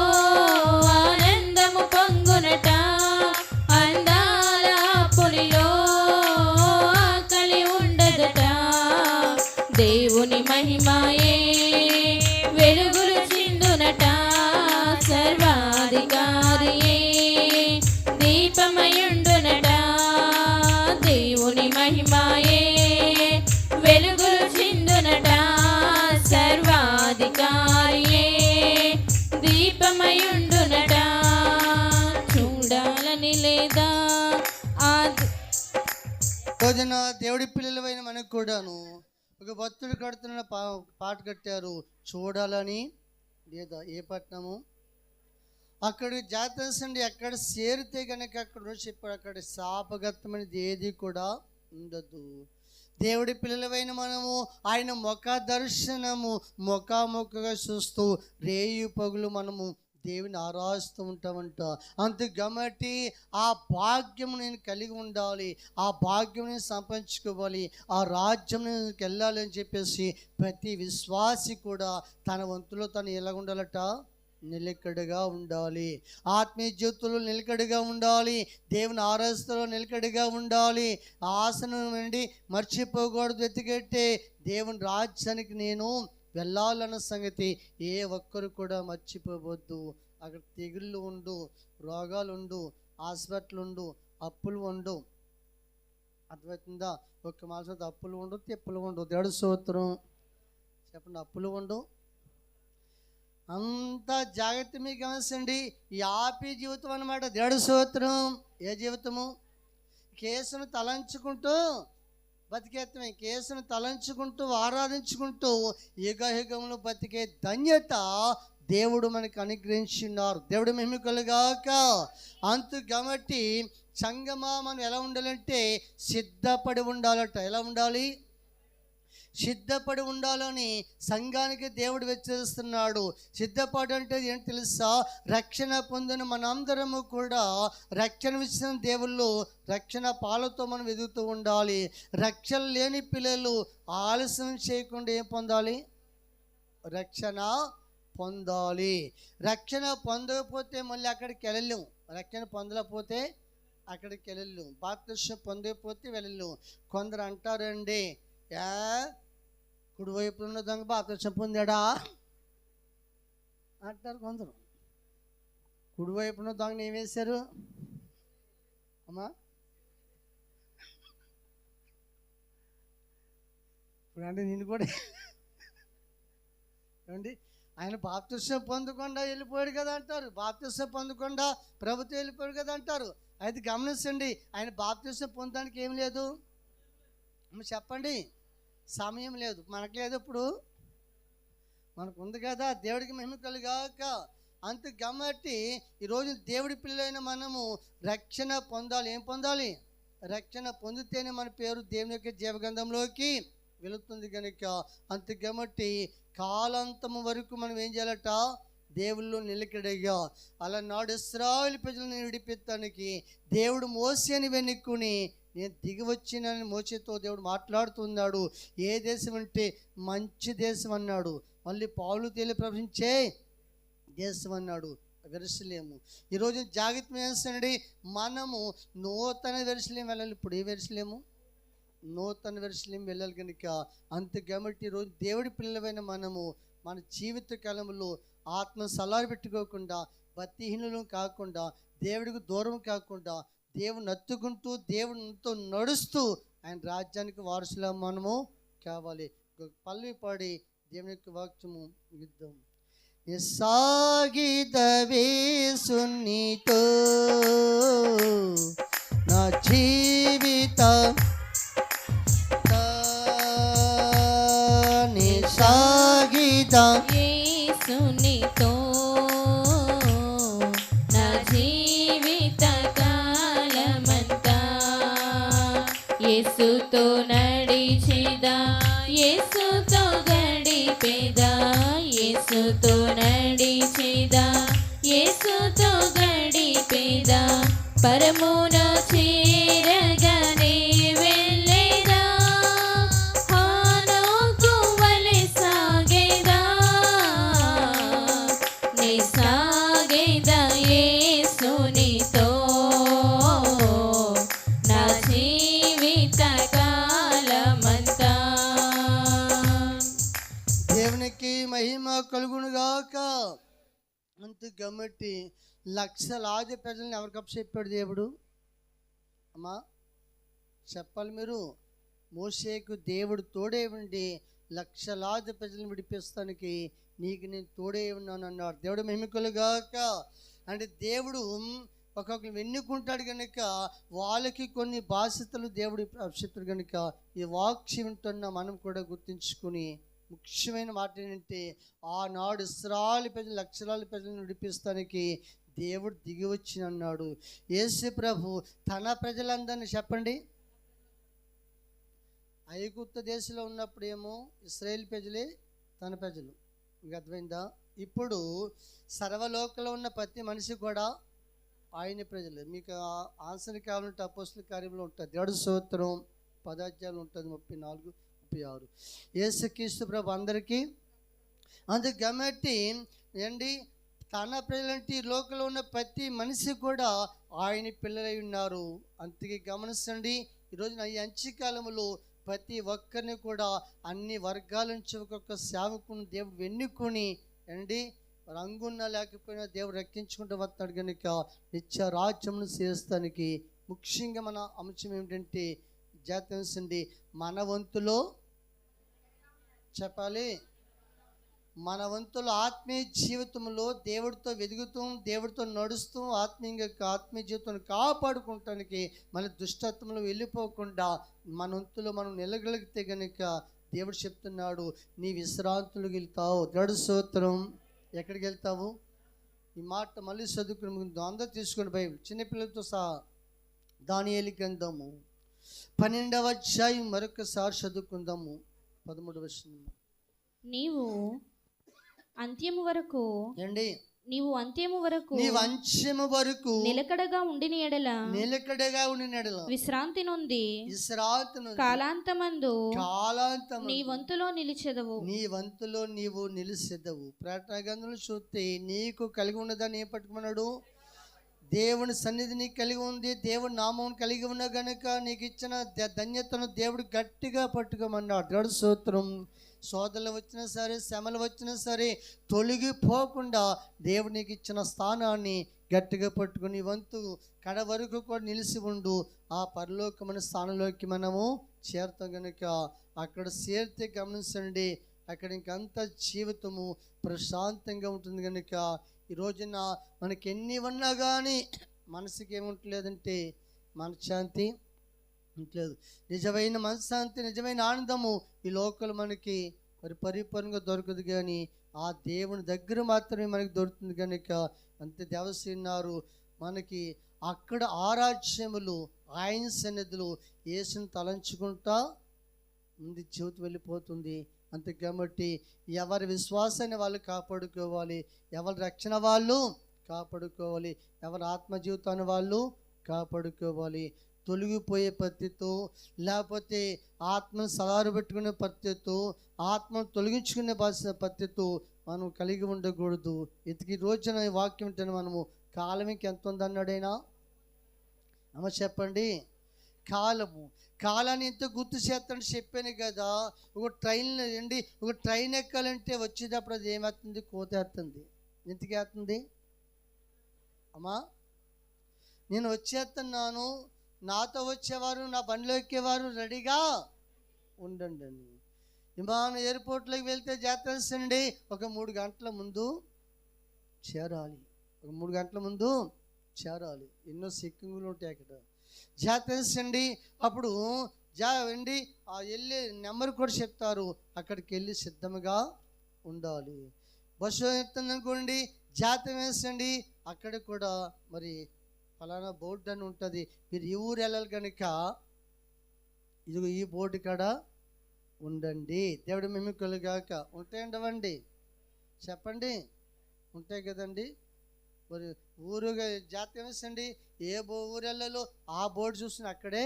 ఆనందము పొంగునట, అందాల పులిలో ఆకలి ఉండదట. దేవుని మహిమాయే వెలుగులు చిందునట, సర్వాధికారియే దీపమయుండునట. దేవుని మహిమాయే వెలుగులు చిందునట, సర్వాధికారియే దీపమయుండునట. చూడాలని లేదా రోజున దేవుడి పిల్లలమైన మనకు కూడాను ఒక భక్తుడు కడుతున్న పాట కట్టారు, చూడాలని లేదా. ఏ పట్టణము? అక్కడ జాతరసండి, అక్కడ చేరితే కనుక అక్కడ చెప్పాడు, అక్కడ శాపగతమైనది ఏది కూడా ఉండదు. దేవుడి పిల్లలమైన మనము ఆయన ముఖ దర్శనము ముఖాముఖగా చూస్తూ రేయు పగులు మనము దేవుని ఆరాధిస్తూ ఉంటామంట. అందుకబట్టి ఆ భాగ్యం నేను కలిగి ఉండాలి, ఆ భాగ్యం నేను సంపాదించుకోవాలి, ఆ రాజ్యం నేను వెళ్ళాలి అని చెప్పేసి ప్రతి విశ్వాసి కూడా తన వంతులో తను ఎలా ఉండాలట, నిలకడగా ఉండాలి. ఆత్మీయ జీవితంలో నిలకడగా ఉండాలి, దేవుని ఆరాధనలో నిలకడగా ఉండాలి. ఆశను నుండి మర్చిపోకూడదు. వెతికెట్టే దేవుని రాజ్యానికి నేను వెళ్ళాలన్న సంగతి ఏ ఒక్కరు కూడా మర్చిపోవద్దు. అక్కడ తెగుళ్ళు ఉండు, రోగాలు ఉండు, హాస్పిటల్ ఉండు, అప్పులు ఉండు. అర్థమవుతుందా? ఒక్క మాసం అప్పులు ఉండు, తెప్పులు ఉండు. దేవుడి స్తోత్రం. చెప్పండి, అప్పులు ఉండు. అంత జాగ్రత్త మీకు గమనించండి. ఈ ఆపి జీవితం అన్నమాట. దేవుడి స్తోత్రం. ఏ జీవితము? కేసును తలంచుకుంటూ బతికేత్తమే. కేసును తలంచుకుంటూ ఆరాధించుకుంటూ యుగయుగంలో బతికే ధన్యత దేవుడు మనకు అనుగ్రహించున్నారు. దేవుడు మహిమ కలుగాక. కాబట్టి సంగమా మనం ఎలా ఉండాలంటే సిద్ధపడి ఉండాలట. ఎలా ఉండాలి? సిద్ధపడి ఉండాలని సంఘానికి దేవుడు హెచ్చరిస్తున్నాడు. సిద్ధపడి అంటే ఏంటి తెలుసా? రక్షణ పొందిన మనందరము కూడా రక్షణ విషయం దేవుళ్ళు రక్షణ పాలతో మనం ఎదుగుతూ ఉండాలి. రక్షణ లేని పిల్లలు ఆలస్యం చేయకుండా ఏం పొందాలి? రక్షణ పొందాలి. రక్షణ పొందకపోతే మళ్ళీ అక్కడికి వెళ్ళలేము. రక్షణ పొందలేకపోతే అక్కడికి వెళ్ళలేము. బాప్తిస్మం పొందకపోతే వెళ్ళలేము. కొందరు అంటారండి, కుడివైపు ఉన్న దొంగ బాప్తిస్మం పొందాడా అంటారు కొందరు. కుడివైపున దొంగని ఏం వేశారు అమ్మా? ఇప్పుడు అంటే నిన్ను కూడా ఏమండి, ఆయన బాప్తిస్మం పొందకుండా వెళ్ళిపోయాడు కదా అంటారు. బాప్తిస్మం పొందకుండా ప్రభుత్వం వెళ్ళిపోయాడు కదా అంటారు. అయితే గమనించండి, ఆయన బాప్తిస్మం పొందడానికి ఏం లేదు చెప్పండి, సమయం లేదు. మనకు లేదు. ఇప్పుడు మనకు ఉంది కదా, దేవుడికి మహిమ కలుగాక. అంత కాబట్టి ఈరోజు దేవుడి పిల్లలైన మనము రక్షణ పొందాలి. ఏం పొందాలి? రక్షణ పొందితేనే మన పేరు దేవుని యొక్క జీవగంధంలోకి వెళుతుంది కనుక అంత కాబట్టి కాలాంతము వరకు మనం ఏం చేయాలట? దేవుళ్ళు నిలకడగా. అలా నాడు ఇశ్రాయేలు ప్రజలను విడిపించడానికి దేవుడు మోసేని వెనుక్కుని నేను దిగి వచ్చినని మోసేతో దేవుడు మాట్లాడుతున్నాడు. ఏ దేశం అంటే మంచి దేశం అన్నాడు. మళ్ళీ పౌలు తేలి ప్రవహించే దేశం అన్నాడు, వెరుసలేము. ఈరోజు జాగ్రత్త వేసండి, మనము నూతన వెరుసలేం వెళ్ళాలి. ఇప్పుడు ఏ వెరుసలేము? నూతన వెరుసలేం వెళ్ళాలి కనుక అంత కాబట్టి ఈరోజు దేవుడి పిల్లలైన మనము మన జీవిత కాలంలో ఆత్మ సలారి పెట్టుకోకుండా, భక్తిహీనులు కాకుండా, దేవుడికి దూరం కాకుండా, దేవుని నత్తుకుంటూ దేవునితో నడుస్తూ ఆయన రాజ్యానికి వారసులా మనము కావాలి. పల్లవి పాడి దేవుని యొక్క వాక్యము యుద్ధం. సాగిదవే సున్నితో నా జీవిత సాగిద యేసునితో నా జీవిత కాలమంతా యేసుతో నడిచేదా, యేసుతో గడిపేదా, యేసుతో నడిచేదా, యేసుతో గడిపేదా, పరమున చేరగానే వెళ్ళేదా, హానోకు వలె సాగేదా, నే సాగేదా యేసునితో నా జీవిత కాలమంతా. దేవునికి మహిమ కలుగునుగాక. అంత గమ్మట్టి లక్షలాది ప్రజలను ఎవరికి చెప్పాడు దేవుడు? అమ్మా చెప్పాలి మీరు. మోషేకు దేవుడు తోడే ఉండి లక్షలాది ప్రజలను విడిపిస్తానికి నీకు నేను తోడే ఉన్నాను అన్నాడు. దేవుడు మహిమ కలుగుగాక. అంటే దేవుడు ఒక్కొక్కరు ఎన్నుకుంటాడు కనుక వాళ్ళకి కొన్ని బాధ్యతలు దేవుడు చెప్తాడు కనుక ఈ వాక్యం వింటున్న మనం కూడా గుర్తుంచుకొని ముఖ్యమైన మాట ఏంటంటే ఆనాడు ఇశ్రాయేలు ప్రజలు లక్షలాది ప్రజలను విడిపిస్తానికి దేవుడు దిగి వచ్చి అన్నాడు. యేసు ప్రభు తన ప్రజలందరినీ చెప్పండి, ఐగుప్తు దేశంలో ఉన్నప్పుడేమో ఇశ్రాయేలు ప్రజలే తన ప్రజలు. ఇంకా అర్థమైందా? ఇప్పుడు సర్వలోకంలో ఉన్న ప్రతి మనిషి కూడా ఆయన ప్రజలు. మీకు ఆన్సర్ కావాలంటే అపోస్తల కార్యంలో ఉంటుంది, దేవుడి స్తోత్రం 10 అధ్యాయాలు ఉంటుంది, 34, 36. యేసుక్రీస్తు ప్రభు అందరికీ. అందుకు కాబట్టి ఏంటి, తన ప్రజలంటే ఈ లోకంలో ఉన్న ప్రతి మనిషి కూడా ఆయన పిల్లలై ఉన్నారు. అందుకే గమనించండి, ఈరోజు ఈ అంత్యకాలంలో ప్రతి ఒక్కరిని కూడా అన్ని వర్గాల నుంచి ఒక్కొక్క సేవకుని దేవుడు వెన్నుకొని అండి రంగున్నా లేకపోయినా దేవుడు రక్షించుకుంటూ వస్తాడు కనుక నిత్య రాజ్యమును చేస్తానికి ముఖ్యంగా మన అంశం ఏమిటంటే జాతీయండి, మన వంతులో చెప్పాలి, మన వంతులో ఆత్మీయ జీవితంలో దేవుడితో వెదుగుతూ దేవుడితో నడుస్తూ ఆత్మీయ జీవితాన్ని కాపాడుకుంటానికి మన దుష్టత్వంలో వెళ్ళిపోకుండా మన వంతులో మనం నిలగలిగితే కనుక దేవుడు చెప్తున్నాడు, నీ విశ్రాంతులకు వెళ్తావు. దేవుడి స్తోత్రం. ఎక్కడికి వెళ్తావు? ఈ మాట మళ్ళీ చదువుకుని ముందు అందరూ తీసుకుని బైబిల్ చిన్నపిల్లలతో సహా దానియేలు గ్రంథము 12వ అధ్యాయం మరొకసారి చదువుకుందాము. 13వ వచనం. నీవు అంత్యము వరకు ఏంటి? నీవు అంత్యము వరకు నీవు అంత్యము వరకు నిలకడగా ఉండిన ఎడల విశ్రాంతి నొంది కాలాంతమందు నీ వంతులో నిలిచెదవు. నీ వంతులో నీవు నిలిచెదవు. ప్రకటన గ్రంథంలో చూస్తే నీకు కలిగి ఉన్నదాన్ని ఏం పట్టుకున్నాడు? దేవుని సన్నిధి నీకు కలిగి ఉంది, దేవుని నామం కలిగి ఉన్న గనుక నీకు ఇచ్చిన ధన్యతను దేవుడు గట్టిగా పట్టుకోమన్నాడు. దేవుడి స్తోత్రం. శోధనలు వచ్చినా సరే, శ్రమలు వచ్చినా సరే తొలగిపోకుండా దేవుడు నీకు ఇచ్చిన స్థానాన్ని గట్టిగా పట్టుకుని వంతు కడ వరకు కూడా నిలిచి ఉండు. ఆ పరలోకమైన స్థానంలోకి మనము చేరుతాం కనుక అక్కడ చేరితే గమనించండి, అక్కడ ఇంకంత జీవితము ప్రశాంతంగా ఉంటుంది కనుక ఈ రోజున మనకి ఎన్ని ఉన్నా కానీ మనసుకి ఏముంటలేదంటే మనశ్శాంతి ఉంటలేదు. నిజమైన మనశ్శాంతి, నిజమైన ఆనందము ఈ లోకలు మనకి పరిపూర్ణంగా దొరకదు. కానీ ఆ దేవుని దగ్గర మాత్రమే మనకి దొరుకుతుంది కనుక అంతే దేవసేనారు మనకి అక్కడ ఆరాధ్యములు ఆయన సన్నిధులు యేసుని తలంచుకుంటా ముందు జీవితం వెళ్ళిపోతుంది. అంతే కాబట్టి ఎవరి విశ్వాసాన్ని వాళ్ళు కాపాడుకోవాలి, ఎవరి రక్షణ వాళ్ళు కాపాడుకోవాలి, ఎవరి ఆత్మ జీవితాన్ని వాళ్ళు కాపాడుకోవాలి. తొలగిపోయే పద్ధతితో లేకపోతే ఆత్మను సలారు పెట్టుకునే పద్ధతితో ఆత్మను తొలగించుకునే పద్ధతితో మనం కలిగి ఉండకూడదు. ఈ రోజున ఈ వాక్యం ఏంటంటే మనము కాలం ఇంకెంత ఉందన్నాడైనా అమ్మ చెప్పండి. కాలాన్ని ఎంత గుర్తు చేస్తానని చెప్పాను కదా. ఒక ట్రైన్ ఎక్కాలంటే వచ్చేటప్పుడు అది ఏమవుతుంది? కోతేస్తుంది. ఎందుకు వేస్తుంది అమ్మా? నేను వచ్చేస్తున్నాను, నాతో వచ్చేవారు నా బండిలో ఎక్కేవారు రెడీగా ఉండండి అని. విమానం ఎయిర్పోర్ట్లోకి వెళ్తే జాగ్రత్త ఒక 3 గంటల ముందు చేరాలి. ఒక 3 గంటల ముందు చేరాలి. ఎన్నో చెక్కింగులు ఉంటాయి అక్కడ. జాగ్రత్త అప్పుడు వెళ్ళి వెళ్ళే నెంబర్ కూడా చెప్తారు, అక్కడికి వెళ్ళి సిద్ధంగా ఉండాలి. బస్సు ఎత్తుందనుకోండి, జాగ్రత్త వేసండి, అక్కడ కూడా మరి ఫలానా బోర్డు అని ఉంటుంది. మీరు ఈ ఊరు వెళ్ళాలి కనుక ఇదిగో ఈ బోర్డు కాడ ఉండండి. దేవుడు మిమ్మల్ని గాక. ఉంటాయండవండి చెప్పండి, ఉంటాయి కదండి. మరి ఊరుగా జాగ్రత్త వేసండి, ఏ ఊరు వెళ్ళాలో ఆ బోర్డు చూసిన అక్కడే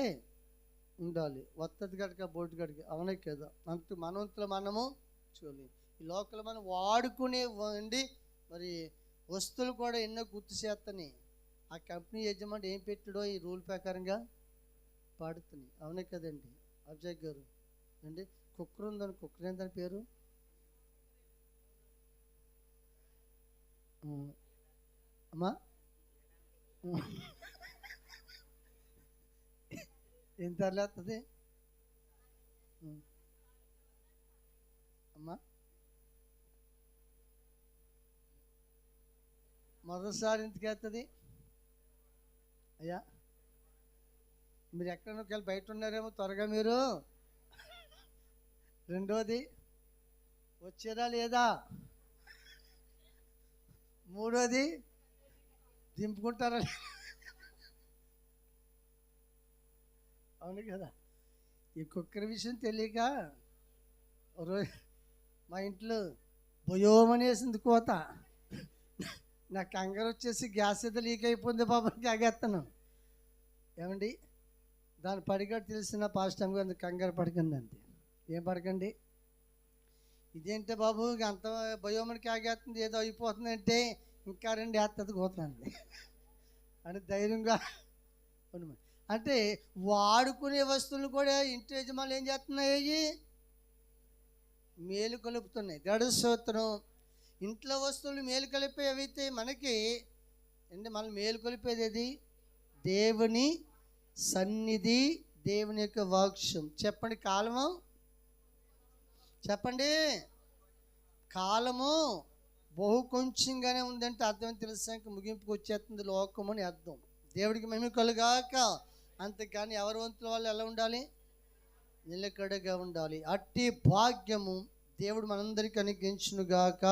ఉండాలి. వత్తది కనుక బోర్డు కడికి అవునే కదా. మనవంతులు మనము చూడాలి. ఈ లోకల్ మనం వాడుకునే మరి వస్తువులు కూడా ఎన్నో గుర్తు చేస్తాయి. ఆ కంపెనీ యజమాని ఏం పెట్టాడో ఈ రూల్ ప్రకారంగా పాడుతున్నాయి. అవునే కదండి అబ్జయ్ గారు అండి. కుక్కర్ ఉందని, కుక్కర్ ఏందని పేరు అమ్మా? ఏం తరలేస్తుంది అమ్మా? మొదటిసారి ఎందుకు వేస్తుంది అయ్యా? మీరు ఎక్కడైనా ఒకవేళ బయట ఉన్నారేమో త్వరగా మీరు. రెండోది వచ్చేదా లేదా? మూడోది దింపుకుంటారా? అవును కదా. ఈ కుక్కర్ విషయం తెలియక రోజు మా ఇంట్లో బొయోమనేసింది కోత. నా కంగారు వచ్చేసి గ్యాస్ అయితే లీక్ అయిపోయింది బాబాకి ఆగేస్తాను. ఏమండి దాని పడిగట్టు తెలిసిన పాస్టమ్ గారు కంగారు పడకండి అంతే. ఏం పడకండి. ఇదేంటే బాబు అంత బయోమనికి ఆగేస్తుంది, ఏదో అయిపోతుంది అంటే ఇంకా 2 వేస్తుంది కోతండి అని ధైర్యంగా ఉండమని. అంటే వాడుకునే వస్తువులు కూడా ఇంటి యజమానులు ఏం చేస్తున్నాయి? మేలు కలుపుతున్నాయి. దేవుని స్తోత్రం. ఇంట్లో వస్తువులు మేలు కలిపేవి అయితే మనకి మనం మేలు కలిపేది ఏది? దేవుని సన్నిధి, దేవుని యొక్క వాక్యం. చెప్పండి. కాలము చెప్పండి. కాలము బహు కొంచెంగానే ఉందంటే అర్థం తెలిసాక ముగింపుకు వచ్చేస్తుంది లోకము అని అర్థం. దేవుడికి మేము కలుగాక. అంతేకాని ఎవరి వంతుల వాళ్ళు ఎలా ఉండాలి? నిలకడగా ఉండాలి. అట్టి భాగ్యము దేవుడు మనందరికీ అనుగ్రహించునుగాక.